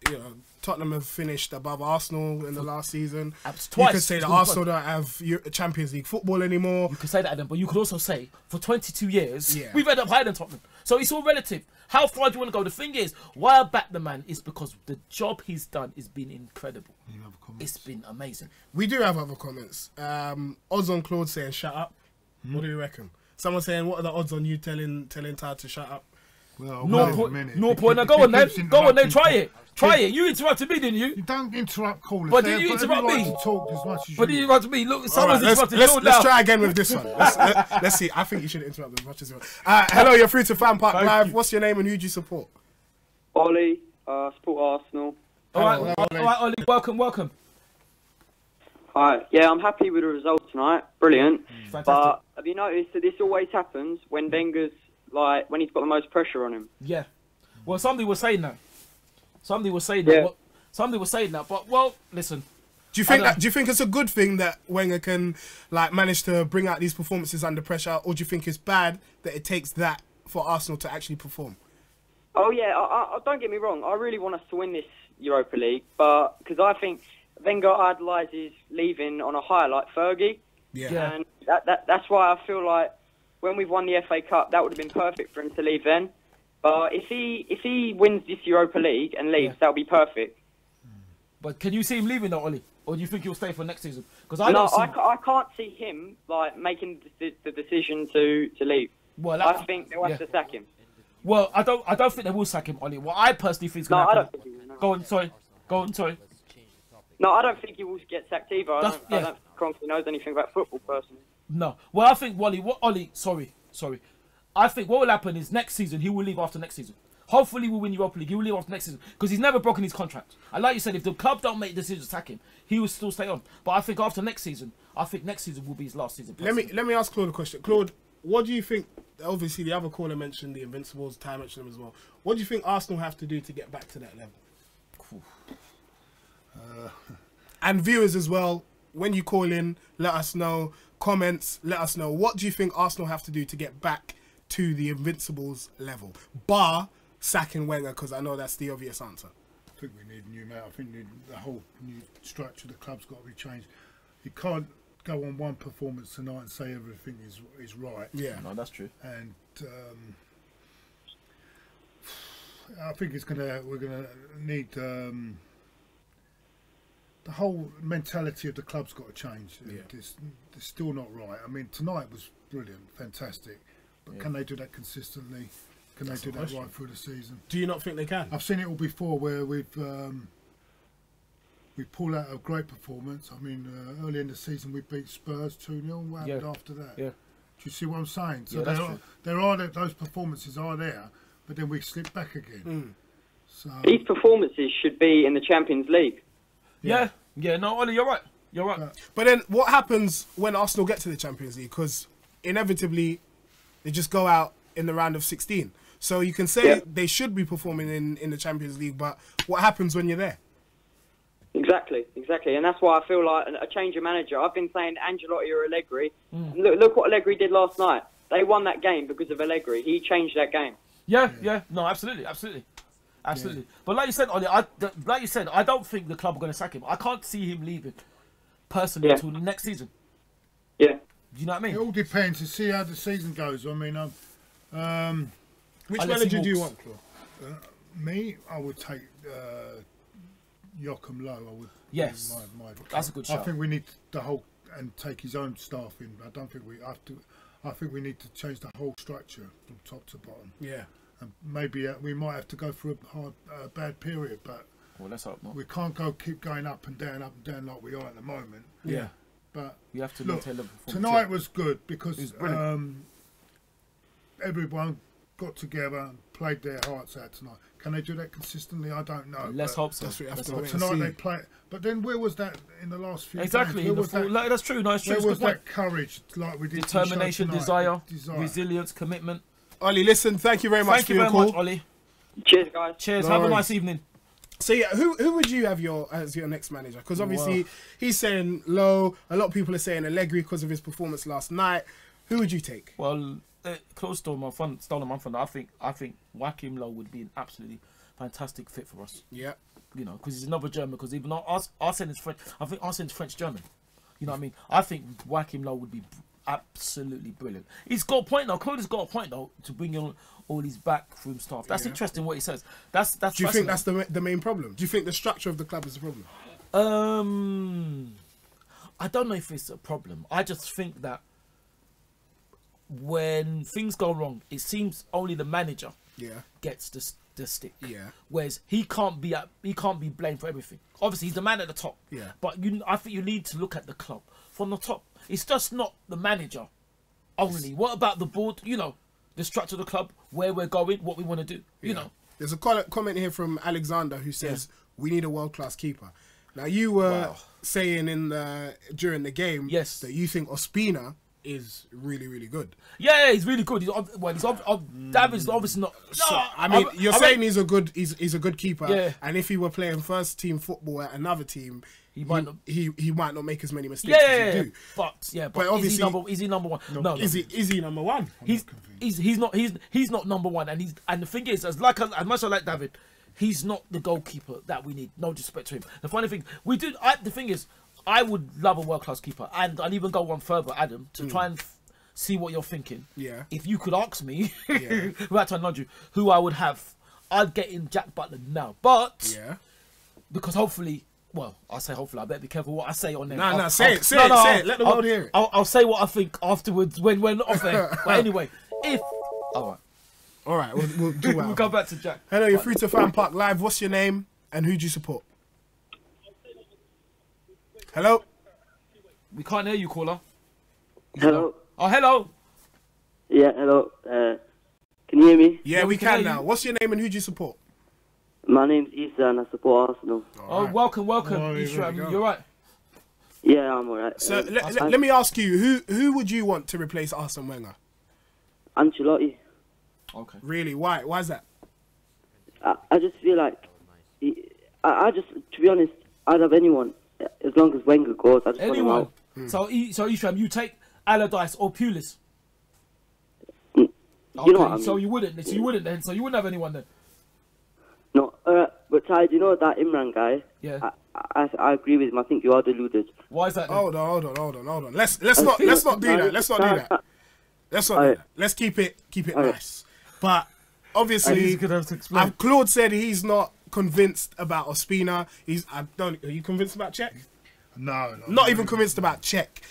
Tottenham have finished above Arsenal in the last season. Twice. You could say that Arsenal don't have Champions League football anymore. You could say that, Adam, but you could also say for 22 years we've ended up higher than Tottenham. So it's all relative. How far do you want to go? The thing is, why I back the man is because the job he's done has been incredible. It's been amazing. We do have other comments. Odds on Claude saying shut up. What do you reckon? Someone saying what are the odds on you telling Ty to shut up? Well, No point. Now go on then. Try it. You interrupted me, didn't you? You don't interrupt callers. But did you interrupt me? To talk as much as But did you interrupt me? Look, someone's Let's interrupted. try again with this one. Let's see. I think you should interrupt as much as you want. Hello, you're through to FanPark Live. What's your name and who do you support? Ollie, support Arsenal. All right, Ollie. Welcome. Hi. Yeah, I'm happy with the result tonight. Brilliant. Fantastic. But have you noticed that this always happens when Wenger's when he's got the most pressure on him? Yeah. Well, somebody was saying that. Somebody was saying that. But well, listen. Do you think it's a good thing that Wenger can manage to bring out these performances under pressure, or do you think it's bad that it takes that for Arsenal to actually perform? Oh yeah, I don't get me wrong. I really want us to win this Europa League, but because I think Wenger idolises leaving on a high like Fergie. Yeah. And that's why I feel like when we've won the FA Cup, that would have been perfect for him to leave then. But if he wins this Europa League and leaves, that would be perfect. But can you see him leaving though, Ollie? Or do you think he'll stay for next season? Because I can't see him making the decision to leave. Well, I think they'll have to sack him. Well, I don't think they will sack him, Ollie. What I personally think is going to happen. I don't think he will. No. Go on, sorry. No, I don't think he will get sacked either. I don't think Kroenke knows anything about football personally. No. Well, I think Ollie, sorry. I think what will happen is next season he will leave after next season. Hopefully we'll win Europa League. He will leave after next season because he's never broken his contract. And like you said, if the club don't make decisions to sack him, he will still stay on. But I think after next season, will be his last season. Personally. Let me ask Claude a question. Claude, what do you think? Obviously, the other caller mentioned the Invincibles. Ty mentioned them as well. What do you think Arsenal have to do to get back to that level? And viewers as well. When you call in, let us know. Comments, let us know. What do you think Arsenal have to do to get back to the Invincibles level? Bar sacking Wenger, because I know that's the obvious answer. I think we need a new man. I think the whole new structure of the club's got to be changed. You can't go on one performance tonight and say everything is right. Yeah, no, that's true. And I think we're gonna need the whole mentality of the club's got to change. Yeah. It's still not right. I mean, tonight was brilliant, fantastic, but can they do that consistently? Can they do that right through the season? Do you not think they can? I've seen it all before where we pull out a great performance. I mean, early in the season we beat Spurs 2-0. What happened after that? Yeah. Do you see what I'm saying? So those performances are there, but then we slip back again. So these performances should be in the Champions League. Yeah. No, Ollie, you're right. But then what happens when Arsenal get to the Champions League? Because inevitably they just go out in the round of 16. So you can say they should be performing in the Champions League, but what happens when you're there? Exactly. And that's why I feel like a change of manager. I've been saying Ancelotti or Allegri. Look what Allegri did last night. They won that game because of Allegri. He changed that game. Yeah. No, absolutely. Yeah. But like you said, Ollie, I don't think the club are going to sack him. I can't see him leaving personally until next season. Yeah. Do you know what I mean? It all depends to see how the season goes. I mean, which manager do you want, Claude? Me, I would take Joachim Low. I would. Yes, that's a good shout. I think we need the whole and take his own staff in. I don't think we have to. I think we need to change the whole structure from top to bottom. Yeah. And maybe we might have to go through a bad period, but well, let's hope not. we can't keep going up and down like we are at the moment. Yeah. But you have to look, maintain the performance. tonight was good because everyone got together and played their hearts out tonight. Can they do that consistently? I don't know. Let's hope so. Tonight they play. But then where was that in the last few exactly, games? That's true. No, it's true. Where was that courage like we did? Determination, desire, resilience, commitment. Ollie, listen, thank you very much for your call. Much, Ollie. Cheers, guys. Cheers. Have a nice evening. So yeah, who would you have as your next manager? Because obviously he's saying Low. A lot of people are saying Allegri because of his performance last night. Who would you take? Well, close to my fun, stolen my fun. I think Joachim Low would be an absolutely fantastic fit for us. Yeah. You know, because he's another German. Because even though Arsene is French, I think Arsene is French-German. You know what I mean? I think Joachim Low would be absolutely brilliant. He's got a point though. Claude's got a point though to bring in all these backroom staff. That's interesting what he says. That's. Do you think that's the main problem? Do you think the structure of the club is the problem? I don't know if it's a problem. I just think that when things go wrong, it seems only the manager gets the stick. Yeah. Whereas he can't be blamed for everything. Obviously, he's the man at the top. Yeah. But I think you need to look at the club from the top. It's just not the manager only. What about the board? You know, the structure of the club, where we're going, what we want to do. You know. There's a comment here from Alexander who says we need a world-class keeper. Now you were saying during the game that you think Ospina is really, really good. Yeah, he's really good. David's obviously not. I mean, you're saying he's a good keeper. Yeah. And if he were playing first team football at another team, he might not make as many mistakes as he do. But obviously, is he number one? No. Is he number one? He's not number one. And the thing is, as much as I like David, he's not the goalkeeper that we need. No disrespect to him. The funny thing, the thing is, I would love a world-class keeper, and I'll even go one further, Adam, to try and see what you're thinking. Yeah. If you could ask me, without trying to nudge you, who I would have, I'd get in Jack Butler now. But because hopefully, well, I say hopefully, I better be careful what I say on there. Say it. Let the world hear it. I'll say what I think afterwards when we're not off air. But anyway, all right, we'll do that. We'll go back to Jack. Hello, you're free to FanPark Live. What's your name and who do you support? Hello? We can't hear you, caller. Hello? Oh, hello. Yeah, hello. Can you hear me? Yeah, we can now. What's your name and who do you support? My name's Issa and I support Arsenal. Welcome, Issa. You're right. Yeah, I'm alright. So let me ask you, who would you want to replace Arsene Wenger? Ancelotti. Okay. Really? Why? Why is that? I just feel like, to be honest, I'd have anyone. As long as Wenger goes, I just anyone. So Isham, you take Allardyce or Pulis? You know what I mean? So you wouldn't have anyone then? No, but Ty, do you know that Imran guy? Yeah. I agree with him. I think you are deluded. Why is that? Then? Hold on. Let's not do that. Let's not do that. Let's keep it nice. But obviously, Claude said he's not convinced about Ospina. Are you convinced about Czech? No. Not even convinced about Czech.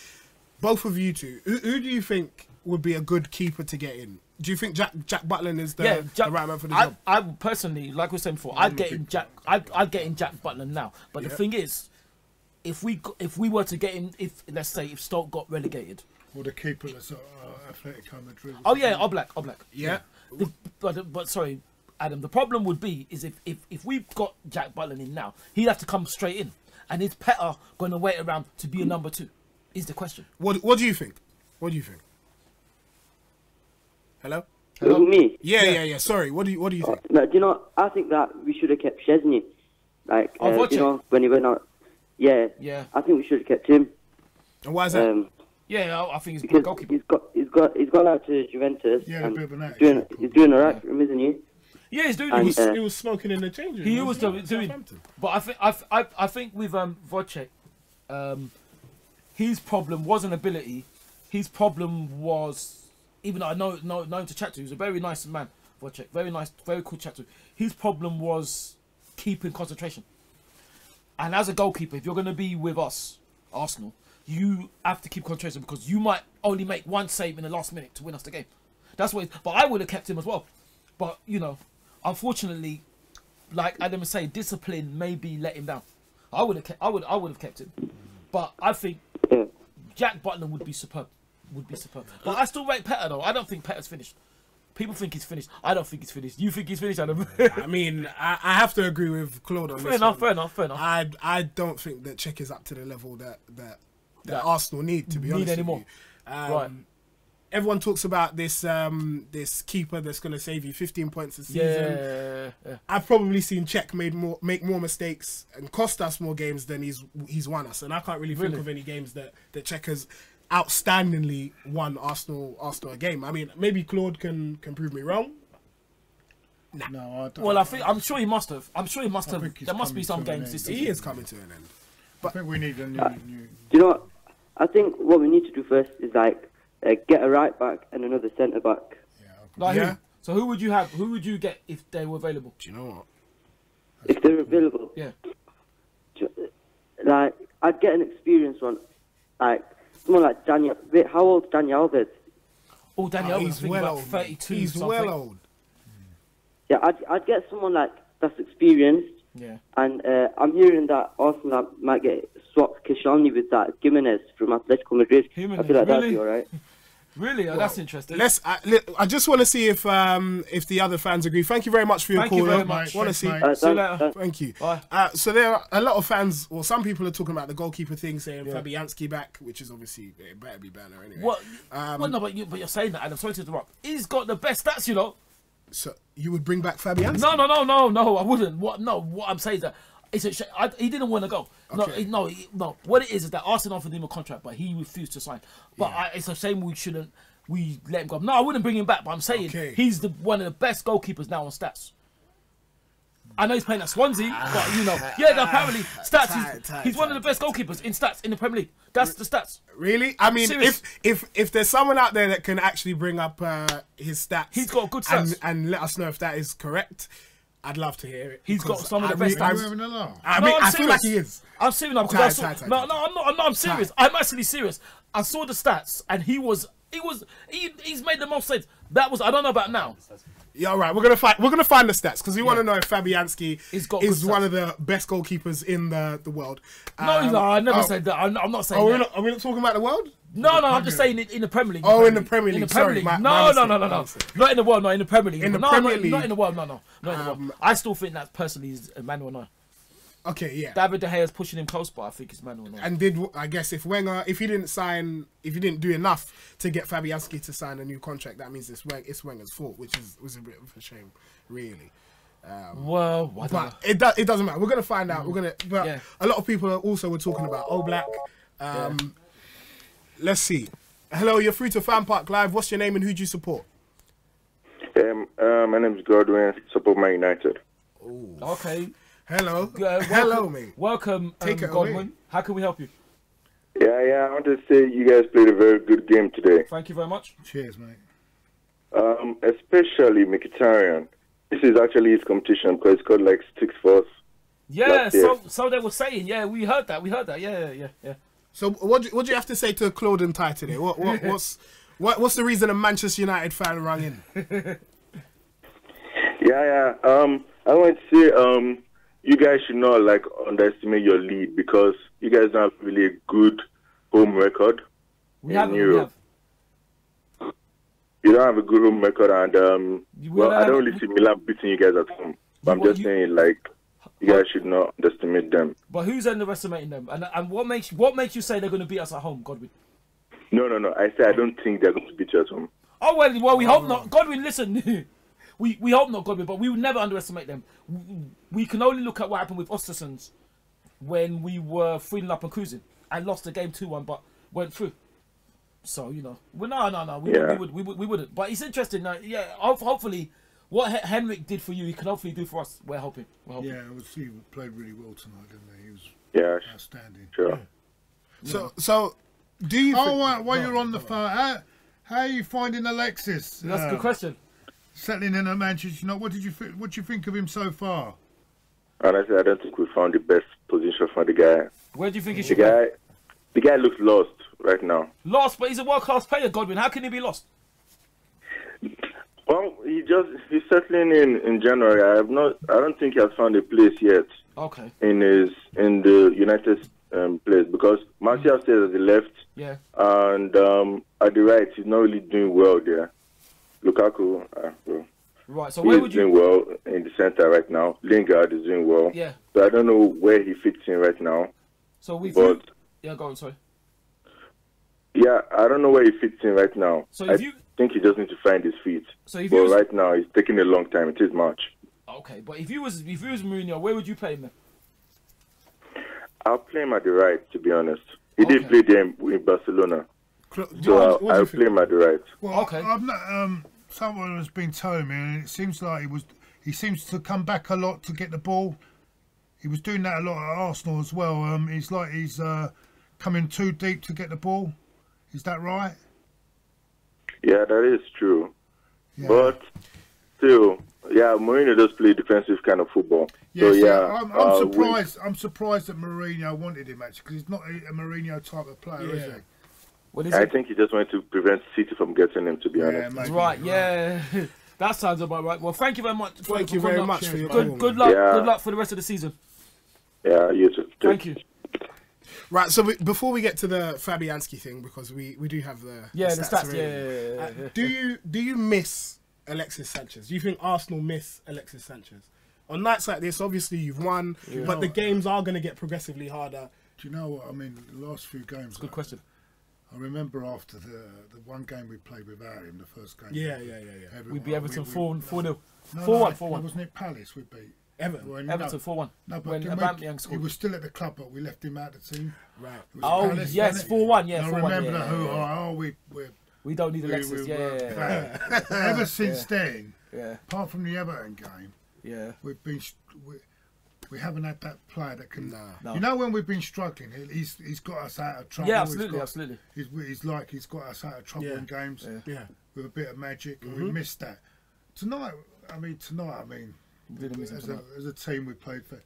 Both of you two. Who do you think would be a good keeper to get in? Do you think Jack Butland is the right man for the job? I personally, like we said before, I'd get in Jack Butland now. But the thing is, if we were to get in, let's say if Stoke got relegated, or the keeper that's Atletico Madrid. Oh yeah, Oblak. Yeah. But sorry, Adam. The problem would be is if we've got Jack Butland in now, he'd have to come straight in, and is Petter going to wait around to be a number two? Is the question. What do you think? Hello? Me? Yeah. Sorry. What do you think? No, do you know? I think that we should have kept Szczesny. Like, you know, when he went out. Yeah. I think we should have kept him. And why is that? I think he's a good goalkeeper. He's gone out to Juventus. Yeah, a bit of an attitude. He's doing alright for him, isn't he? Yeah, he's doing. He was smoking in the change room. He was doing. But I think with Wojciech, his problem wasn't ability. His problem was, even though I know him to chat to, he was a very nice man. Wojciech, very nice, very cool chat to. His problem was keeping concentration. And as a goalkeeper, if you're going to be with us, Arsenal, you have to keep concentration because you might only make one save in the last minute to win us the game. That's what. But I would have kept him as well. But you know, unfortunately, like Adam was saying, discipline maybe let him down. I would have kept him. But I think Jack Butland would be superb. But I still rate Petter though. I don't think Petter's finished. People think he's finished. I don't think he's finished. You think he's finished, Adam? I mean, I have to agree with Claude on this. Fair enough. I don't think that Czech is up to the level that Arsenal need, to be honest anymore. with you. Right. Everyone talks about this this keeper that's going to save you 15 points a season. Yeah. I've probably seen Czech make more mistakes and cost us more games than he's won us, and I can't really think of any games that Czech has outstandingly won Arsenal a game. I mean, maybe Claude can prove me wrong. Nah. No, I don't. Well, I'm sure he must have. There must be some games this season. He is coming to an end. But I think we need a new. Do you know what? I think what we need to do first is get a right back and another centre back. Who? So who would you have? Who would you get if they were available? Do you know what? If they're available, yeah. I'd get an experienced one, someone like Daniel. Wait, how old's Daniel Alves? Oh, Daniel Alves, he's well old. 32. He's well old. Yeah, I'd get someone that's experienced. Yeah. And I'm hearing that Arsenal might get swapped Koscielny with that Gimenez from Atletico Madrid. I feel like that'd be alright. Really? Oh, that's interesting. I just want to see if the other fans agree. Thank you very much for your call. Thank you very much. Want to see? See you later. Thank you. Bye. So there are a lot of fans, or some people are talking about the goalkeeper thing, saying Fabianski back, which is obviously it better be better anyway. What? No, but you're saying that, and I'm sorry to interrupt. He's got the best stats, you know. So you would bring back Fabianski? No, I wouldn't. What I'm saying is that he didn't want to go. Okay. No. What it is that Arsenal offered him a contract, but he refused to sign. But it's a shame we let him go. No, I wouldn't bring him back. But I'm saying he's one of the best goalkeepers now on stats. I know he's playing at Swansea, but apparently stats. He's one of the best goalkeepers in stats in the Premier League. That's the stats. Really? I mean, if there's someone out there that can actually bring up his stats, he's got good stats, and let us know if that is correct. I'd love to hear it. He's got some of the best stats. I feel like he is. I'm serious now because I'm not. I'm serious. I'm actually serious. I saw the stats, and he's made the most saves. I don't know about now. Yeah, all right. We're gonna find the stats because we want to know if Fabianski is one of the best goalkeepers in the world. No, I never said that. I'm not saying that. Are we not talking about the world? No, I'm just saying in the Premier League. Oh, in the Premier League. Sorry, no. Not in the world. No, in the Premier League. Not in the world. No. Not in the world. I still think that personally is Manuel Neuer. Okay, yeah. David De Gea is pushing him close, but I think it's Manuel Neuer. And I guess if he didn't do enough to get Fabianski to sign a new contract, that means it's Wenger's fault, which was a bit of a shame, really. But it doesn't matter. We're gonna find out. But a lot of people were talking about Oblak. Let's see. Hello, you're through to FanPark Live. What's your name and who do you support? My name is Godwin. Support Man United. Ooh. Okay. Hello. Hello, mate. Welcome, Godwin. Away. How can we help you? Yeah. I want to say you guys played a very good game today. Thank you very much. Cheers, mate. Especially Mkhitaryan. This is actually his competition because it's called 6 for us. Yeah, so they were saying. Yeah, we heard that. Yeah. So what do you have to say to Claude and Ty today? What's the reason a Manchester United fan rang in? Yeah. I want to say you guys should not underestimate your lead because you guys don't have really a good home record. We have. You don't have a good home record, and I don't really see Milan beating you guys at home. But I'm just saying, you guys should not underestimate them. But who's underestimating them? And what makes you say they're going to beat us at home, Godwin? No. I say I don't think they're going to beat you at home. Oh well, we hope not. Godwin, listen. We hope not, Godwin, but we would never underestimate them. We can only look at what happened with Östersunds when we were 3-0 up and cruising and lost the game 2-1, but went through. So no, we wouldn't. But it's interesting. Hopefully, what Henrik did for you, he can hopefully do for us. We're hoping. Yeah, he played really well tonight, didn't he? He was outstanding. Sure. Yeah. So, do you? While you're on the phone, how are you finding Alexis? That's a good question. Settling in at Manchester United, what do you think of him so far? Honestly, I don't think we found the best position for the guy. Where do you think he should play? The guy looks lost right now. Lost, but he's a world-class player, Godwin. How can he be lost? Well, he's settling in January. I don't think he has found a place yet. Okay. In the United place, because Martial stays at the left. Yeah. And at the right, he's not really doing well there. Lukaku, right. So where would you? He's doing well in the center right now. Lingard is doing well. Yeah. So I don't know where he fits in right now. So yeah, go on. Sorry. Yeah, I don't know where he fits in right now. So I think he just needs to find his feet. So if but right now, it's taking a long time. It is March. Okay, but if you was Mourinho, where would you play him then? I'll play him at the right, to be honest. He did play there in Barcelona. So I'll play him at the right. Well, okay. I've not, someone has been telling me, and it seems like he seems to come back a lot to get the ball. He was doing that a lot at Arsenal as well. He's coming too deep to get the ball. Is that right? Yeah, that is true. Yeah. But still, yeah, Mourinho does play defensive kind of football. Yeah, so, yeah, I'm surprised. I'm surprised that Mourinho wanted him actually, because he's not a Mourinho type of player, is he? I think he just wanted to prevent City from getting him, to be honest. That's right, yeah. That sounds about right. Well, thank you very much. Thank you very much for your good luck. Yeah. Good luck for the rest of the season. Yeah, you too. Thank you. Right, so before we get to the Fabianski thing, because we do have the stats. Yeah. Do you miss Alexis Sanchez? Do you think Arsenal miss Alexis Sanchez? On nights like this, obviously you've won, but the games are going to get progressively harder. Do you know what I mean? The last few games. Good question. I remember after the one game we played without him, the first game. Yeah. We beat Everton 4-0. 4-1. Wasn't it Palace we beat? Everton 4-1. No, but when Aubameyang scored. He was still at the club, but we left him out of the team. Right. Oh, Palace, yes, 4-1. Yeah, 4-1. I remember who. We don't need Alexis. Yeah. Ever since then, apart from the Everton game, we haven't had that player that can. No. You know, when we've been struggling, he's got us out of trouble. Yeah, absolutely. He's got us out of trouble in games. Yeah. With a bit of magic, and we missed that. Tonight, as a team we played for,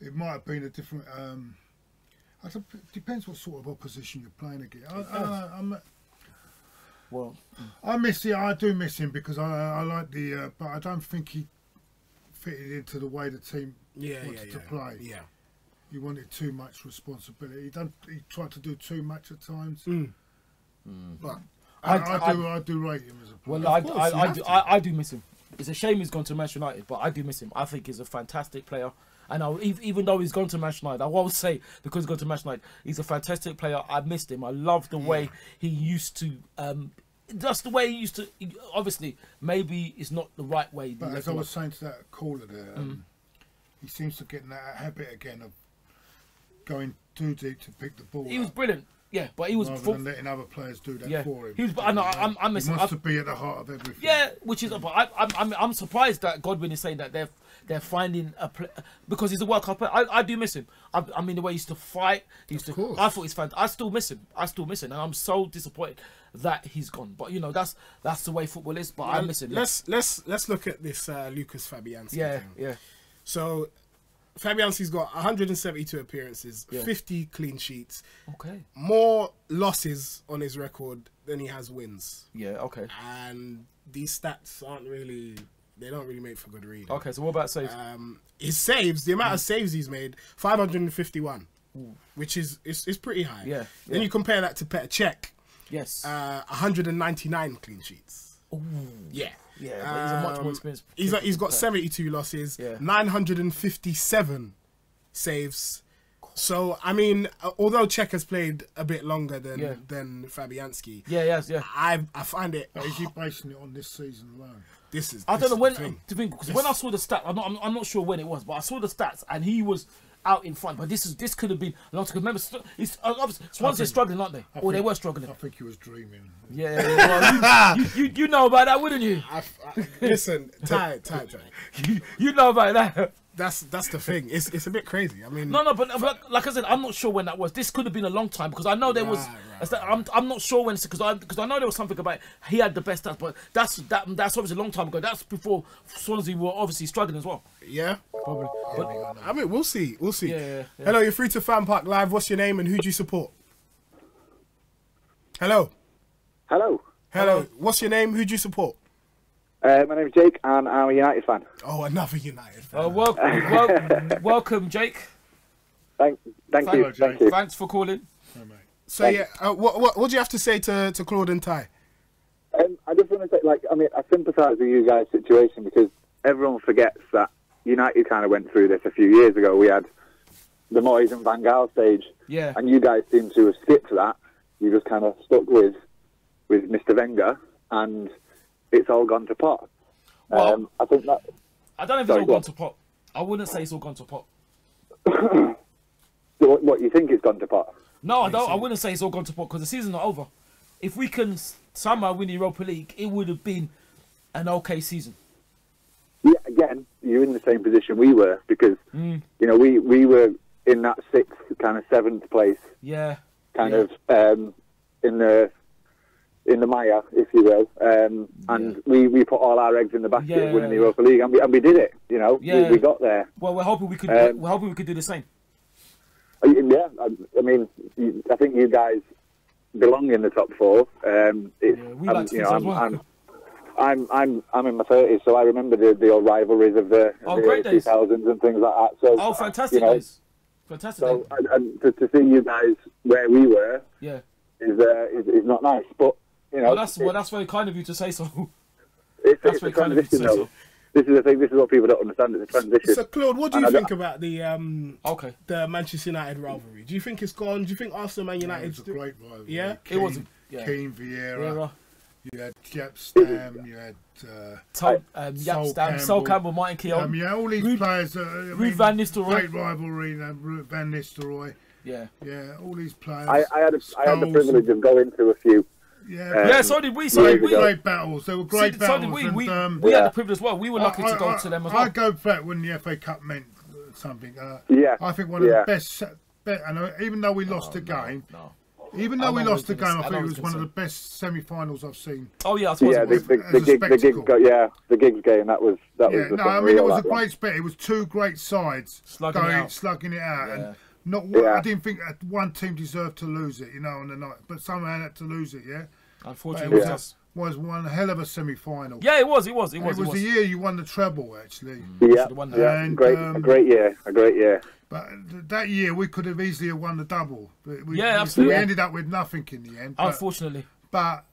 it might have been a different. It depends what sort of opposition you're playing against. I do miss him because I like the, but I don't think he fitted into the way the team wanted to play. Yeah, he wanted too much responsibility. He tried to do too much at times. But I do rate him as a player. Well, I do miss him. It's a shame he's gone to Manchester United, but I do miss him. I think he's a fantastic player. And even though he's gone to Manchester United, I will say, because he's gone to Manchester United, he's a fantastic player. I missed him. I love the way he used to... just the way he used to... Obviously, maybe it's not the right way. But as I was saying to that caller there, he seems to get in that habit again of going too deep to pick the ball. He was brilliant. Yeah, but he was rather than letting other players do that for him. He was. I'm missing. He wants to be at the heart of everything. Yeah, which is. But I'm surprised that Godwin is saying that they're finding a play, because he's a World Cup player. I do miss him. I mean the way he used to fight. I thought he's fantastic. I still miss him, and I'm so disappointed that he's gone. But you know that's the way football is. But I miss him. Let's look at this Lucas Fabianski thing. Yeah. So Fabianski's got 172 appearances, 50 clean sheets. Okay. More losses on his record than he has wins. Yeah, okay. And these stats they don't really make for good reading. Okay, so what about saves? His saves, the amount of saves he's made, 551, which is pretty high. Yeah. Then you compare that to Petr Cech. Yes. 199 clean sheets. Ooh. Yeah. Yeah, but he's a much more experienced. He's got 72 losses, 957 saves. So I mean, although Cech has played a bit longer than Fabianski, I find it. Is he basing it on this season alone? I don't know when to think, because when I saw the stats, I'm not sure when it was, but I saw the stats and he was out in front. But this could have been a lot. Remember, Swansea are struggling, aren't they? They were struggling. I think he was dreaming. Yeah, well, you know about that, wouldn't you? Listen, Ty. You know about that. That's the thing. It's a bit crazy. I mean, no, but like I said, I'm not sure when that was. This could have been a long time because I know there was. I'm not sure when because I know there was something about he had the best stats, but that's obviously a long time ago. That's before Swansea were obviously struggling as well. Yeah, probably. But, I mean, we'll see. We'll see. Yeah. Hello, you're free to FanPark Live. What's your name and who do you support? Hello. What's your name? Who do you support? My name's Jake, and I'm a United fan. Oh, another United fan. Welcome, Jake. Thank you. Thanks for calling. So what do you have to say to Claude and Ty? I just want to say, I sympathise with you guys' situation because everyone forgets that United kind of went through this a few years ago. We had the Moyes and Van Gaal stage, and you guys seem to have skipped that. You just kind of stuck with Mr. Wenger, and it's all gone to pot. Well, I think that. I don't know if it's all gone to pot. I wouldn't say it's all gone to pot. What you think it's gone to pot? No, I don't. I wouldn't say it's all gone to pot because the season's not over. If we can somehow win the Europa League, it would have been an okay season. Yeah, again, you're in the same position we were because you know we were in that 6th, kind of 7th place. Yeah. Kind of in the mire, if you will, and we put all our eggs in the basket of winning the Europa League, and we did it. You know, we got there. Well, we're hoping we could. We're hoping we could do the same. Yeah, I mean, I think you guys belong in the top 4. I'm in my 30s, so I remember the old rivalries of the 2000s and things like that. So, fantastic days. Fantastic. So, and to see you guys where we were, is not nice. But you know, that's very kind of you to say so. It's a transition, though. This is the thing. This is what people don't understand. It's a transition. So, Claude, what do you think about the Manchester United rivalry? Do you think it's gone? Do you think Arsenal and United? It was a great rivalry. Yeah, Keane, it was. Keane, Vieira. You had Jap Stam. You had Sol Campbell, Martin Keown. All these players. Ruud van Nistelrooy. Great rivalry. Ruud van Nistelrooy. Yeah, all these players. I had the privilege of going to a few. So did we. Great battles. They were great battles. So did we. We had the privilege as well. We were lucky to go to them as well. I go back when the FA Cup meant something. I think one of the best. And even though we lost the game, even though we lost the game, I think it was one of the best semi-finals I've seen. Oh yeah, I suppose the Giggs game. That was. I mean, it was a great spectacle. It was two great sides slugging it out, and. I didn't think that one team deserved to lose it, on the night, but somehow had to lose it. Unfortunately, it was one hell of a semi-final. Yeah, it was. It was the year you won the treble, actually. And, great year. But that year we could have easily won the double. Absolutely. We ended up with nothing in the end. Unfortunately, but.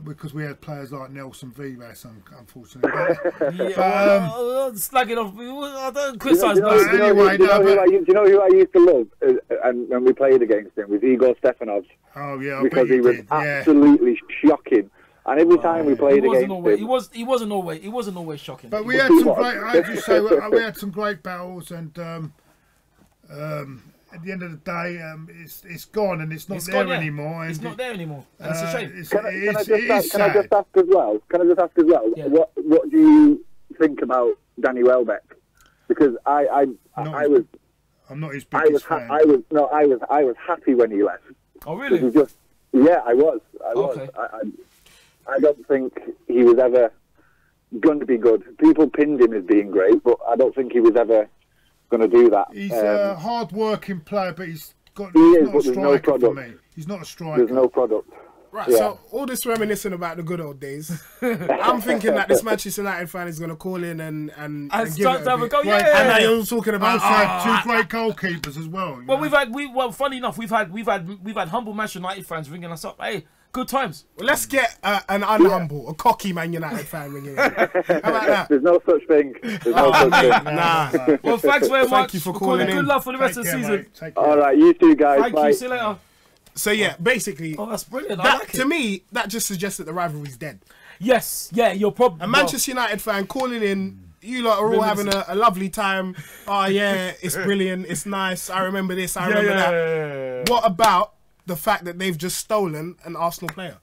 Because we had players like Nelson Vivas, unfortunately. Slagging off. I don't criticise. Do you know who I used to love? And when we played against him was Igor Stefanov. Oh yeah, because he was absolutely shocking. And every time we played against him, he wasn't always shocking. But we had some great. I have to say, we had some great battles, and at the end of the day, it's gone and it's not there anymore. It's not there anymore. And it's a shame. Can I just ask as well? What do you think about Danny Welbeck? Because I'm not his biggest fan. I was happy when he left. Oh really? I was. Okay. I don't think he was ever going to be good. People pinned him as being great, but I don't think he was ever going to do that. He's a hard-working player, but he's not a striker for me. He's not a striker. There's no product. Right, so all this reminiscing about the good old days. I'm thinking that this Manchester United fan is going to call in and give it a go. Yeah. And now you're talking about two great goalkeepers as well. Well, funny enough, we've had humble Manchester United fans ringing us up. Hey, good times. Well, let's get an unhumble, a cocky Man United fan ringing in. How about that? There's no such thing. Nah. Well, thanks very much. Thank you for calling in. Good luck for the rest of the season. All right, you too, guys. Thank you. See you later. So yeah, basically, that's brilliant. To me, that just suggests that the rivalry's dead. Yes, you're probably a Manchester United fan calling in. You lot are all having a lovely time. Oh yeah, it's brilliant. It's nice. I remember this. I remember that. What about the fact that they've just stolen an Arsenal player?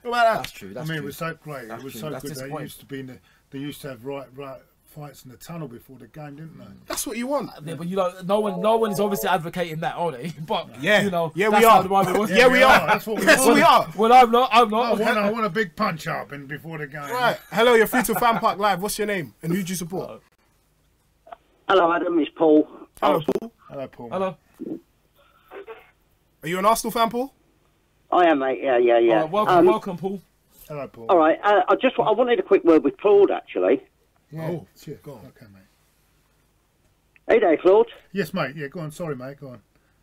What about that? That's true. It was so great. It was so good. They used to have fights in the tunnel before the game, didn't they? That's what you want. Yeah, but you know, no one is obviously advocating that, are they? But yeah, you know, yeah, we are. Yeah, we are. That's what yes, we are. Well, I'm not. I want a big punch up and before the game. Right. Hello, you're free to FanPark Live. What's your name and who do you support? Hello, Adam. It's Paul. Hello, Paul. Hello, Paul. Hello. Are you an Arsenal fan, Paul? I am, mate. Yeah. Welcome, Paul. Hello, Paul. All right. I wanted a quick word with Claude, actually. Yeah. Oh, shit. Go on. Okay, mate. Hey there, Claude. Yes, mate. Yeah, go on. Sorry, mate. Go on.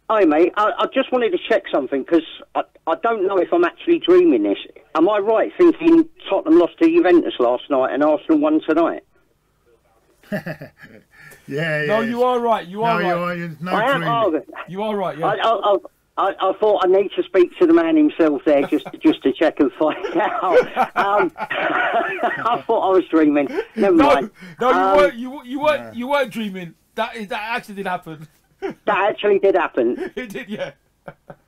Hi, mate. I just wanted to check something because I don't know if I'm actually dreaming this. Am I right thinking Tottenham lost to Juventus last night and Arsenal won tonight? Yeah. No, you are right. You are right. You are right. Yeah. I thought I need to speak to the man himself there just to check and find out. I thought I was dreaming. Never mind. No, you weren't dreaming. That actually did happen. That actually did happen. It did, yeah.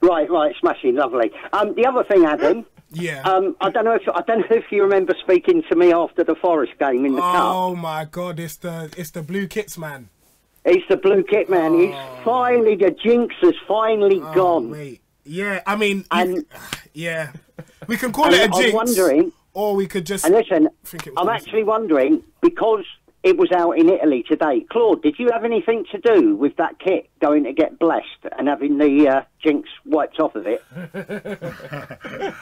Right, smashing, lovely. The other thing, Adam. Yeah. I don't know if you remember speaking to me after the Forest game in the cup. Oh my God! It's the blue kits, man. It's the blue kit, man. He's finally, the jinx has finally gone. Mate. Yeah, I mean, yeah. We can call it a jinx, I'm wondering, or we could just... And listen, think it was I'm actually wondering, because it was out in Italy today, Claude, did you have anything to do with that kit going to get blessed and having the jinx wiped off of it?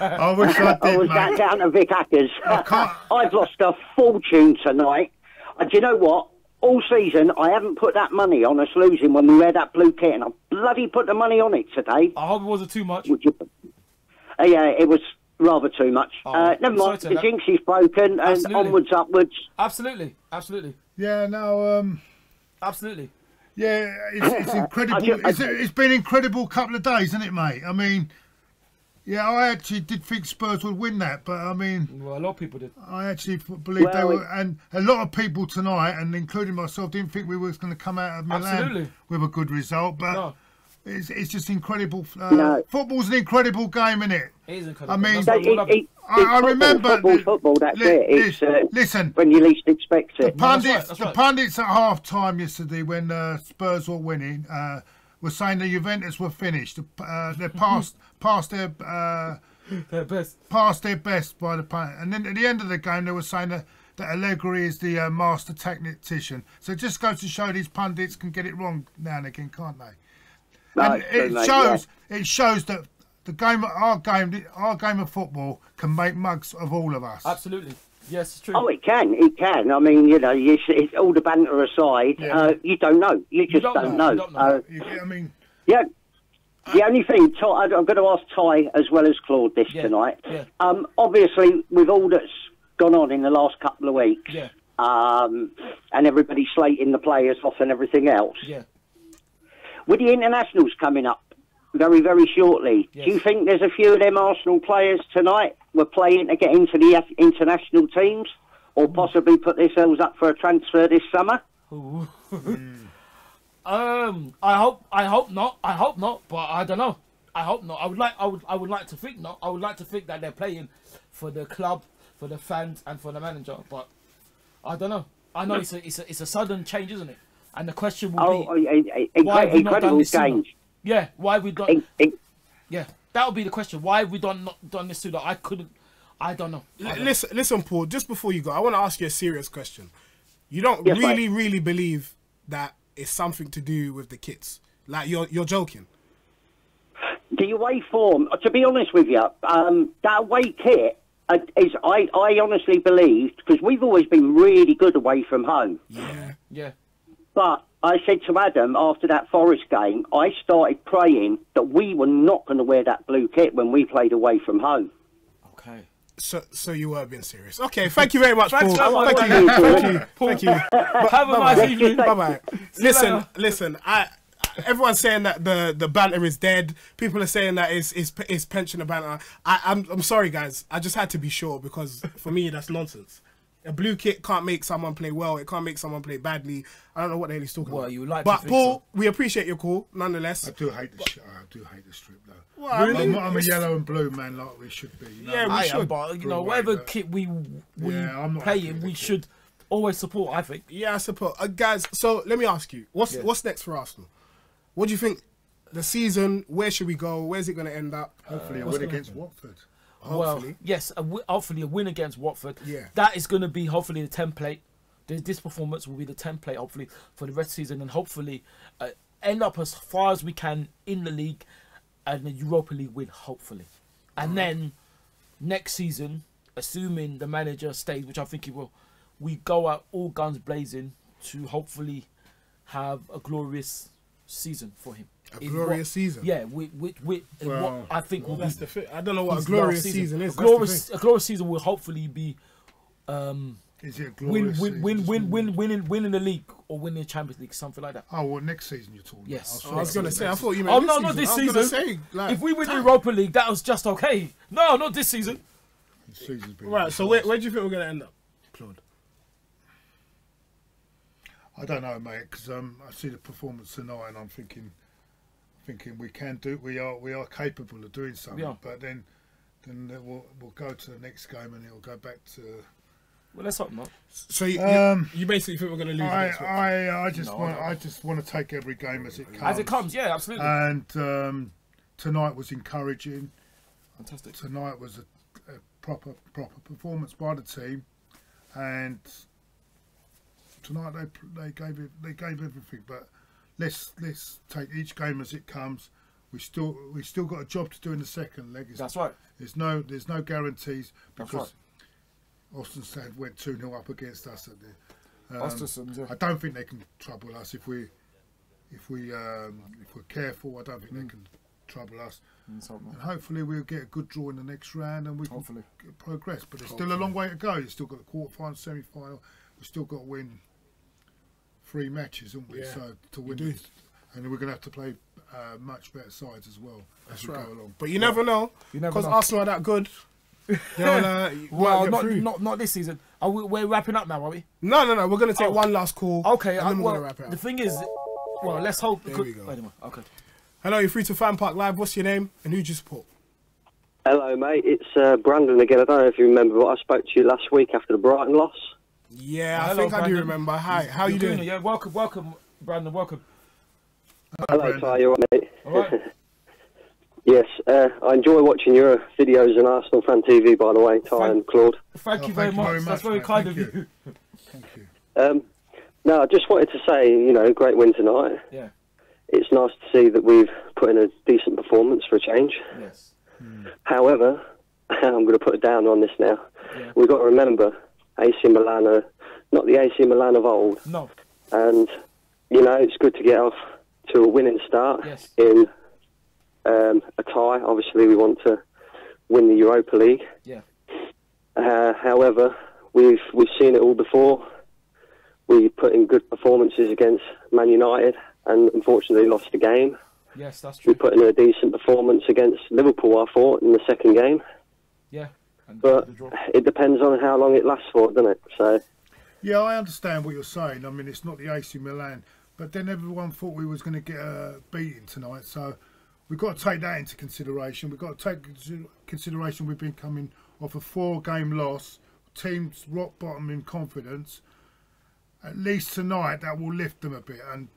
I wish I did, or was that down to Vic Hackers? I've lost a fortune tonight. And do you know what? All season, I haven't put that money on us losing when we wear that blue kit, and I bloody put the money on it today. I hope it wasn't too much. Yeah, it was rather too much. Never mind, the jinx is broken, and onwards, upwards. Absolutely. Yeah, no, absolutely. Yeah, it's incredible. It's been an incredible couple of days, isn't it, mate? I mean, yeah, I actually did think Spurs would win that, but I mean... Well, a lot of people did. I actually believed they were... And a lot of people tonight, and including myself, didn't think we were going to come out of Milan with a good result, but it's just incredible. Football's an incredible game, isn't it? It is incredible. I mean, I remember... Football, that's it. It's, listen, when you least expect it. The pundits at half-time yesterday, when Spurs were winning... were saying the Juventus were finished. They're past their best by the point. And then at the end of the game, they were saying that Allegri is the master tactician. So it just goes to show these pundits can get it wrong now and again, can't they? And it shows that our game of football can make mugs of all of us. Absolutely. Yes, it's true. Oh, it can. I mean, you know, it's all the banter aside. You don't know. You just don't know. I mean, yeah. The only thing, I'm going to ask Ty as well as Claude this tonight. Yeah. Obviously, with all that's gone on in the last couple of weeks, and everybody slating the players off and everything else, with the internationals coming up very, very shortly, do you think there's a few of them Arsenal players tonight were playing to get into the international teams, or possibly put themselves up for a transfer this summer? I hope not, but I don't know. I hope not. I would like to think not. I would like to think that they're playing for the club, for the fans, and for the manager. But I don't know. I know it's a sudden change, isn't it? And the question will be, why have we not done this sooner? Yeah, why have we done? Yeah, that would be the question. Why have we not done this sooner? I don't know. Listen, Paul. Just before you go, I want to ask you a serious question. You don't really believe that it's something to do with the kits? Like you're joking? The away form. To be honest with you, that away kit is. I honestly believed, because we've always been really good away from home. Yeah. But I said to Adam after that Forest game, I started praying that we were not going to wear that blue kit when we played away from home. Okay. So you were being serious. Okay, thank you very much, Paul. Thank you. Have a nice evening. Bye-bye. Listen, everyone's saying that the banter is dead. People are saying that it's pensioner banter. I'm sorry, guys. I just had to be sure, because for me, that's nonsense. A blue kit can't make someone play well. It can't make someone play badly. I don't know what the hell he's talking about. You like but Paul, we appreciate your call, nonetheless. I do hate the strip, though. Well, really? I'm a yellow and blue man, like we should be. You know? Yeah, we should. But whatever kit we play in, we should always support, I think. Yeah, I support. Guys, so let me ask you, what's next for Arsenal? What do you think? The season, where should we go? Where's it going to end up? Hopefully a win against Watford. Hopefully. Well, yes, hopefully a win against Watford. Yeah. That is going to be hopefully the template. This performance will be the template, hopefully, for the rest of the season, and hopefully end up as far as we can in the league and the Europa League win, hopefully. And then next season, assuming the manager stays, which I think he will, we go out all guns blazing to hopefully have a glorious season for him. A glorious season? Yeah, what I think will be... I don't know what a glorious season is. A glorious season will hopefully be... is it a glorious season? Winning the league or winning the Champions League, something like that. Oh, well, next season you're talking Yes. about. I was going to say, I thought you meant no, not this season. If we win the Europa League, that was just okay. No, not this season. Right, so where do you think we're going to end up, Claude? I don't know, mate, because I see the performance tonight and I'm thinking we can do. We are capable of doing something, but then we'll go to the next game and it'll go back to. Well, let's hope not. So you basically think we're going to lose? I just want to take every game as it comes. As it comes, yeah, absolutely. And tonight was encouraging. Fantastic. Tonight was a proper performance by the team, and tonight they gave everything. But let's take each game as it comes. We still got a job to do in the second leg. That's right. There's no guarantees because Osterstad went 2-0 up against us at the. I don't think they can trouble us if we're careful. I don't think they can trouble us. And hopefully we'll get a good draw in the next round and we can progress. But there's still a long way to go. You've still got the quarter-final, semi-final. We've still got to win 3 matches, haven't we? Yeah, so to win this, and we're going to have to play much better sides as well as we go along. But you never know, because Arsenal are that good. Well, not this season. We're wrapping up now, are we? No. We're going to take one last call. Okay, and then we're going to wrap it up. The thing is, well, let's hope. There we go. Anyway, okay. Hello, you're free to FanPark Live. What's your name and who do you support? Hello, mate. It's Brandon again. I don't know if you remember, but I spoke to you last week after the Brighton loss. Yeah, I think I do remember. Hi, how you doing? Yeah, welcome, Brandon. Welcome. Hello, Ty. You all right, mate? All right. Yes, I enjoy watching your videos on Arsenal Fan TV, by the way, Ty and Claude. Thank you very much. That's very kind of you. Thank you. No, I just wanted to say, great win tonight. Yeah. It's nice to see that we've put in a decent performance for a change. Yes. However, I'm going to put a down on this now. Yeah. We've got to remember, AC Milan are not the AC Milan of old. No. And, it's good to get off to a winning start in a tie. Obviously, we want to win the Europa League. Yeah. However, we've seen it all before. We put in good performances against Man United and unfortunately lost the game. Yes, that's true. We put in a decent performance against Liverpool, I thought, in the second game. Yeah. But it depends on how long it lasts for, doesn't it? So. Yeah, I understand what you're saying. I mean, it's not the AC Milan, but then everyone thought we was going to get a beating tonight. So we've got to take that into consideration. We've got to take into consideration we've been coming off a 4-game loss. Teams rock bottom in confidence. At least tonight that will lift them a bit. And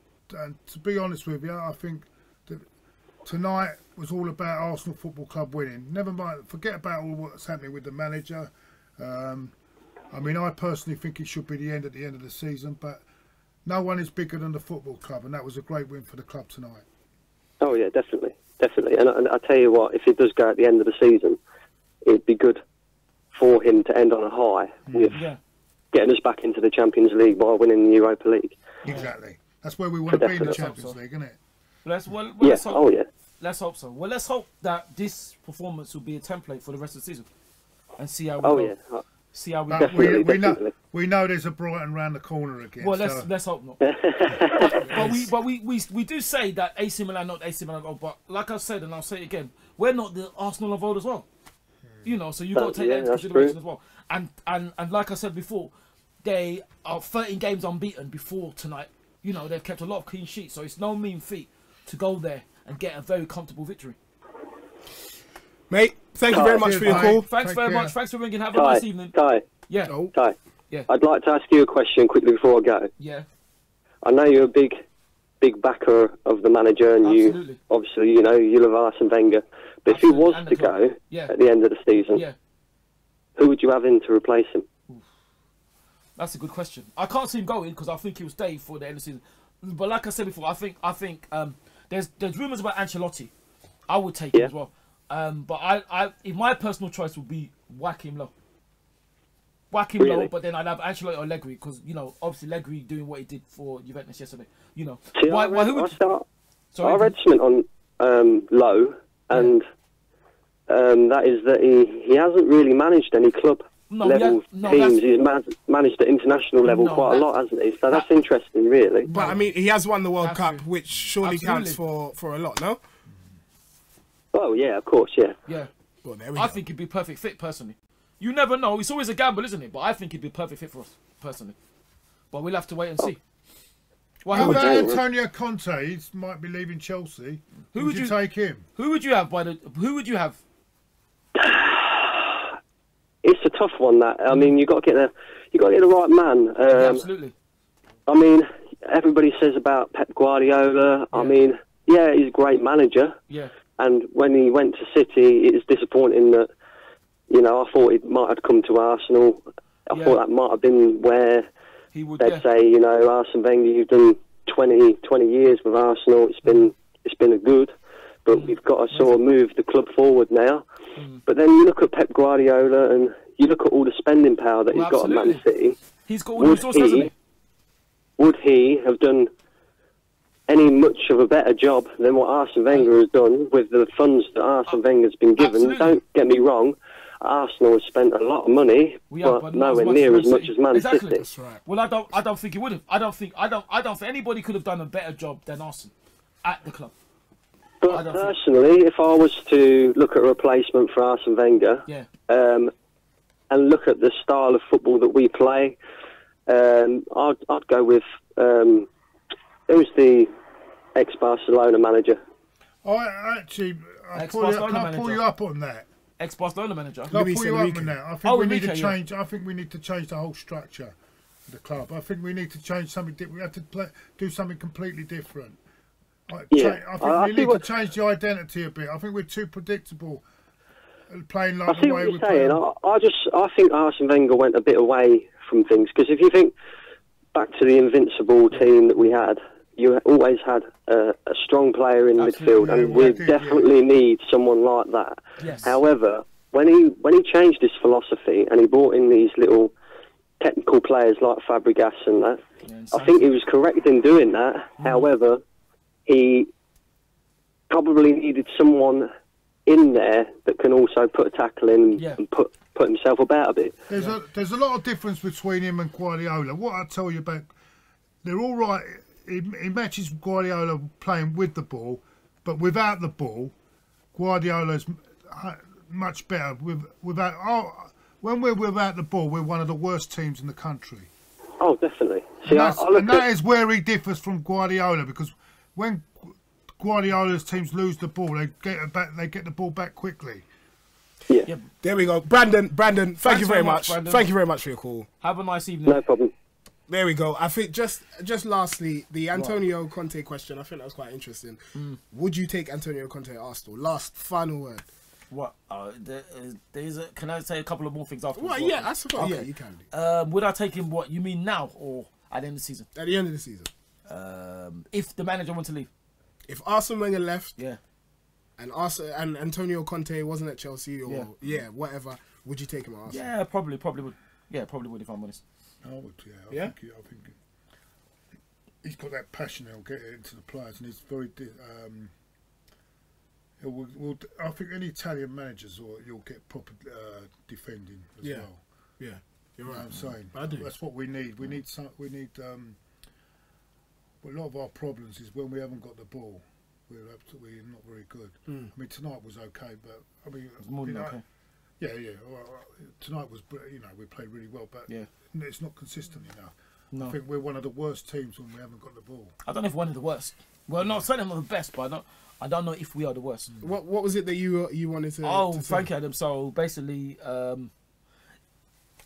to be honest with you, I think that tonight was all about Arsenal Football Club winning. Never mind, forget about all what's happening with the manager. I mean, I personally think it should be the end at the end of the season, but no one is bigger than the football club, and that was a great win for the club tonight. Oh yeah, definitely. And I tell you what, if it does go at the end of the season, it'd be good for him to end on a high with getting us back into the Champions League by winning the Europa League. Exactly. That's where we want to be in the Champions League, isn't it? Let's hope. Let's hope so. Well, let's hope that this performance will be a template for the rest of the season, and see how we go. See how we go. We know there's a Brighton round the corner again. Well, so. let's hope not. but we do say that AC Milan, not AC Milan of old. But like I said, and I'll say it again, we're not the Arsenal of old as well. So you've got to take that into consideration as well. And like I said before, they are 13 games unbeaten before tonight. They've kept a lot of clean sheets, so it's no mean feat to go there and get a very comfortable victory. Mate, thank you very much for your call. Thanks very much. Thanks for ringing. Have a nice evening. Ty. Yeah. Ty. Yeah. I'd like to ask you a question quickly before I go. Yeah. I know you're a big backer of the manager, and Absolutely. you obviously, you know, you love Arsene Wenger. But if he was to go at the end of the season, who would you have in to replace him? That's a good question. I can't see him going because I think he'll stay for the end of the season. But like I said before, I think there's rumours about Ancelotti. I would take him as well. But if my personal choice would be whack him low. Whack him low, but then I'd have Ancelotti or Allegri because, you know, obviously Allegri doing what he did for Juventus yesterday. You know, See, I read something on low, and that is that he hasn't really managed any club level teams. He's managed at international level quite a lot, hasn't he? So that's interesting, really. But I mean, he has won the World Cup, which surely counts for a lot, no? Oh yeah, of course, yeah. Yeah. Well, I think he'd be a perfect fit, personally. You never know. It's always a gamble, isn't it? But I think he'd be a perfect fit for us, personally. But we'll have to wait and see. How about Antonio Conte? He might be leaving Chelsea. Who would you take him? Who would you have? Who would you have? It's a tough one. That I mean, you got to get the right man. Absolutely. I mean, everybody says about Pep Guardiola. I mean, yeah, he's a great manager. Yeah. And when he went to City, it was disappointing that, you know, I thought he might have come to Arsenal. I thought that might have been where they'd say, you know, Arsene Wenger, you've done 20 years with Arsenal. It's been a good, but we've got to sort of move the club forward now. But then you look at Pep Guardiola and you look at all the spending power that he's got at Man City. He's got all the resources, hasn't he? Would he have done any much of a better job than what Arsene Wenger has done with the funds that Arsene Wenger's been given? Don't get me wrong. Arsenal has spent a lot of money, but nowhere near as much as Man City. That's right. Well, I don't think he would have. I don't think anybody could have done a better job than Arsenal at the club. But personally, if I was to look at a replacement for Arsene Wenger, and look at the style of football that we play, I'd go with who's the ex-Barcelona manager? I'll pull you up on that. Ex-Barcelona manager. I'll pull you up on that. I think we need to change. I think we need to change the whole structure of the club. I think we need to change something. We have to do something completely different. I think we need to change the identity a bit. I think we're too predictable, playing like the way we're playing. I think Arsene Wenger went a bit away from things, because if you think back to the invincible team that we had, you always had a strong player in midfield, and we definitely need someone like that. Yes. However, when he changed his philosophy and he brought in these little technical players like Fabregas and that, I think he was correct in doing that. However, he probably needed someone in there that can also put a tackle in and put himself about a bit. There's a lot of difference between him and Guardiola. What I tell you about, they're all right. He matches Guardiola playing with the ball, but without the ball, Guardiola's much better. When we're without the ball, we're one of the worst teams in the country. Oh, definitely. See, and that is where he differs from Guardiola, because when Guardiola's teams lose the ball, they get the ball back quickly. Yeah. There we go. Brandon, thank you very much. Thank you very much for your call. Have a nice evening. No problem. There we go. I think just lastly, the Antonio Conte question, I think that was quite interesting. Would you take Antonio Conte at Arsenal? Last, final word. What? Can I say a couple of more things after? Well, yeah, I suppose. Yeah, you can do. Would I take him, what, you mean now or at the end of the season? At the end of the season. If the manager wanted to leave. If Arsene Wenger left, and Antonio Conte wasn't at Chelsea or whatever, would you take him at Arsenal? Yeah, probably would. Yeah, probably would if I'm honest. I would, I think he's got that passion. He'll get it into the players, and he's very. I think any Italian managers, you'll get proper defending as well. Yeah, you're right. I'm saying I do. That's what we need. We need. A lot of our problems is when we haven't got the ball, we're not very good. I mean, tonight was okay, but I mean, it was more than okay. Yeah. Well, tonight was, we played really well, but it's not consistent enough. No. I think we're one of the worst teams when we haven't got the ball. I don't know if we're one of the worst. Well, not certainly not the best, but I don't know if we are the worst. What was it that you wanted to? Frankie Adams. So basically,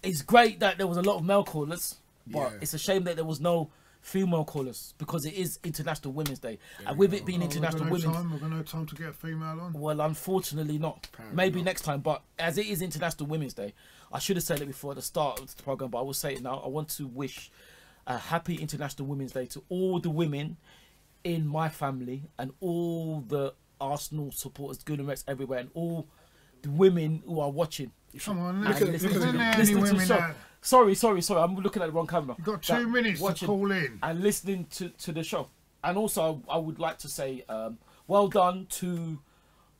it's great that there was a lot of male callers, but it's a shame that there was no female callers because it is International Women's Day, and with it being International Women's, we're going to have time to get a female on. Well, unfortunately not. Maybe next time, but as it is International Women's Day, I should have said it before the start of the program, but I will say it now. I want to wish a happy International Women's Day to all the women in my family and all the Arsenal supporters, good and Reds everywhere, and all the women who are watching. Come on, listening to the show. Sorry. I'm looking at the wrong camera. You've got 2 minutes to call in. And listening to the show. And also, I would like to say, well done to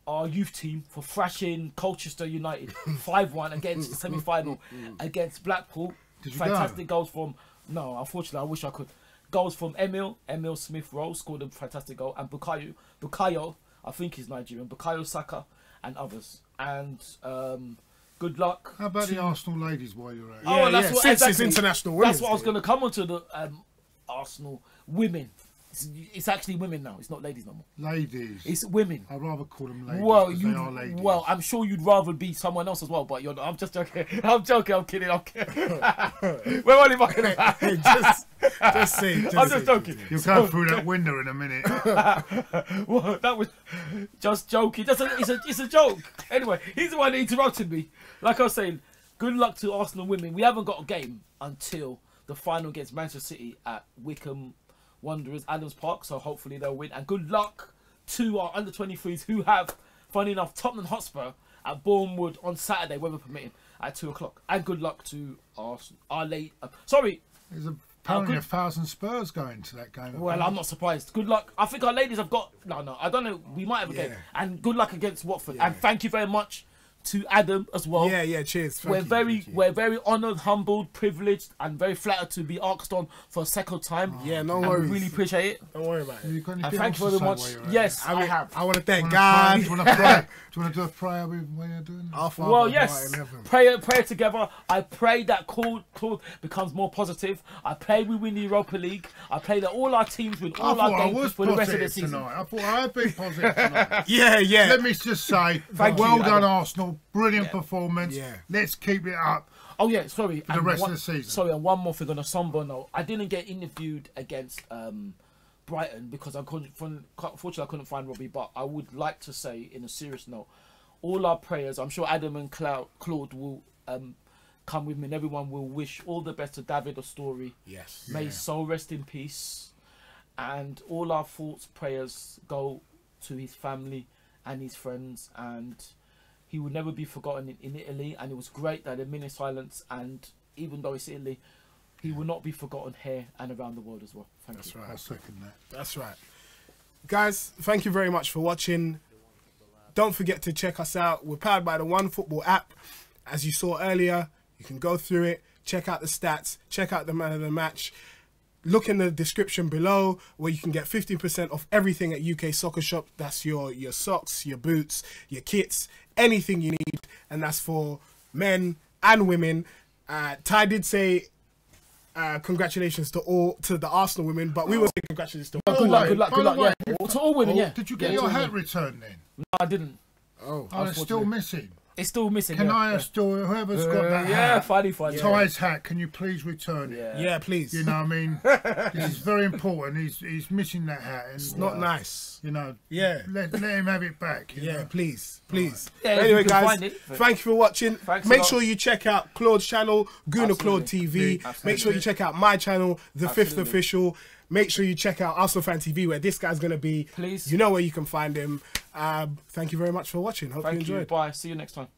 our youth team for thrashing Colchester United 5-1 against the semi-final against Blackpool. Fantastic goals from... No, unfortunately, I wish I could. Goals from Emil Smith-Rowe scored a fantastic goal. And Bukayo, I think he's Nigerian, Bukayo Saka and others. And... good luck. How about the Arsenal ladies while you're at it? Oh, that's what, Since it's International Women's That's what I was going to come on to, the Arsenal women. It's actually women now. It's not ladies no more. Ladies. It's women. I'd rather call them ladies. Well, they are ladies. Well, I'm sure you'd rather be someone else as well, but you're not. I'm just joking. I'm joking. I'm kidding. We're only fucking about. Just say. I'm just joking. You'll go through that window in a minute. Well, that was just joking. It's a joke. Anyway, he's the one that interrupted me. Like I was saying, good luck to Arsenal women. We haven't got a game until the final against Manchester City at Wycombe Wanderers, Adams Park, so hopefully they'll win. And good luck to our under-23s who have, funny enough, Tottenham Hotspur at Bournemouth on Saturday, weather permitting, at 2 o'clock. And good luck to our late... There's apparently 1,000 Spurs going to that game. Well, I'm not surprised. Good luck. I think our ladies have got... No, I don't know. We might have a game. And good luck against Watford. And thank you very much to Adam as well. Yeah, cheers. We're very honoured, humbled, privileged, and very flattered to be asked on for a second time. No worries. We really appreciate it. Don't worry about it. And thank you very much. Yes, I have. I want to thank God. Do you want to pray? Do you want to do a prayer when you're doing it? Well, yes. Prayer together. I pray that Claude becomes more positive. I pray we win the Europa League. I pray that all our teams win all our games for the rest of the season. I thought I've been positive tonight. Yeah. Let me just say, well done, Arsenal. Brilliant performance. Let's keep it up. Oh yeah, sorry. For the rest of the season. Sorry, and one more thing on a somber note. I didn't get interviewed against Brighton because unfortunately I couldn't find Robbie. But I would like to say, in a serious note, all our prayers. I'm sure Adam and Claude will come with me, and everyone will wish all the best to David Astori. Yes. May his soul rest in peace, and all our thoughts, prayers go to his family and his friends, and he will never be forgotten in Italy. And it was great that a minute silence, and even though it's Italy, he will not be forgotten here and around the world as well. Thank you. That's right. I second that. That's right. Guys, thank you very much for watching. Don't forget to check us out. We're powered by the OneFootball app. As you saw earlier, you can go through it, check out the stats, check out the man of the match. Look in the description below where you can get 15% off everything at UK Soccer Shop. That's your socks, your boots, your kits, anything you need. And that's for men and women. Ty did say congratulations to the Arsenal women, but we will say congratulations to all. Good luck. Yeah. To all women, yeah. Did you get your hat returned then? No, I didn't. Oh, it's still missing. It's still missing. Can I still, whoever's got that hat, yeah, funny. Ty's hat, can you please return it? Yeah, please. You know what I mean? This is very important. He's missing that hat. And, it's not nice. You know, yeah. Let him have it back. You know? Please. Yeah, anyway, guys, thank you for watching. Make sure you check out Claude's channel, Gooner Claude TV. Make sure you check out my channel, The Fifth Official. Make sure you check out Arsenal Fan TV, where this guy's going to be. Please. You know where you can find him. Thank you very much for watching. Hope you enjoyed. Bye. See you next time.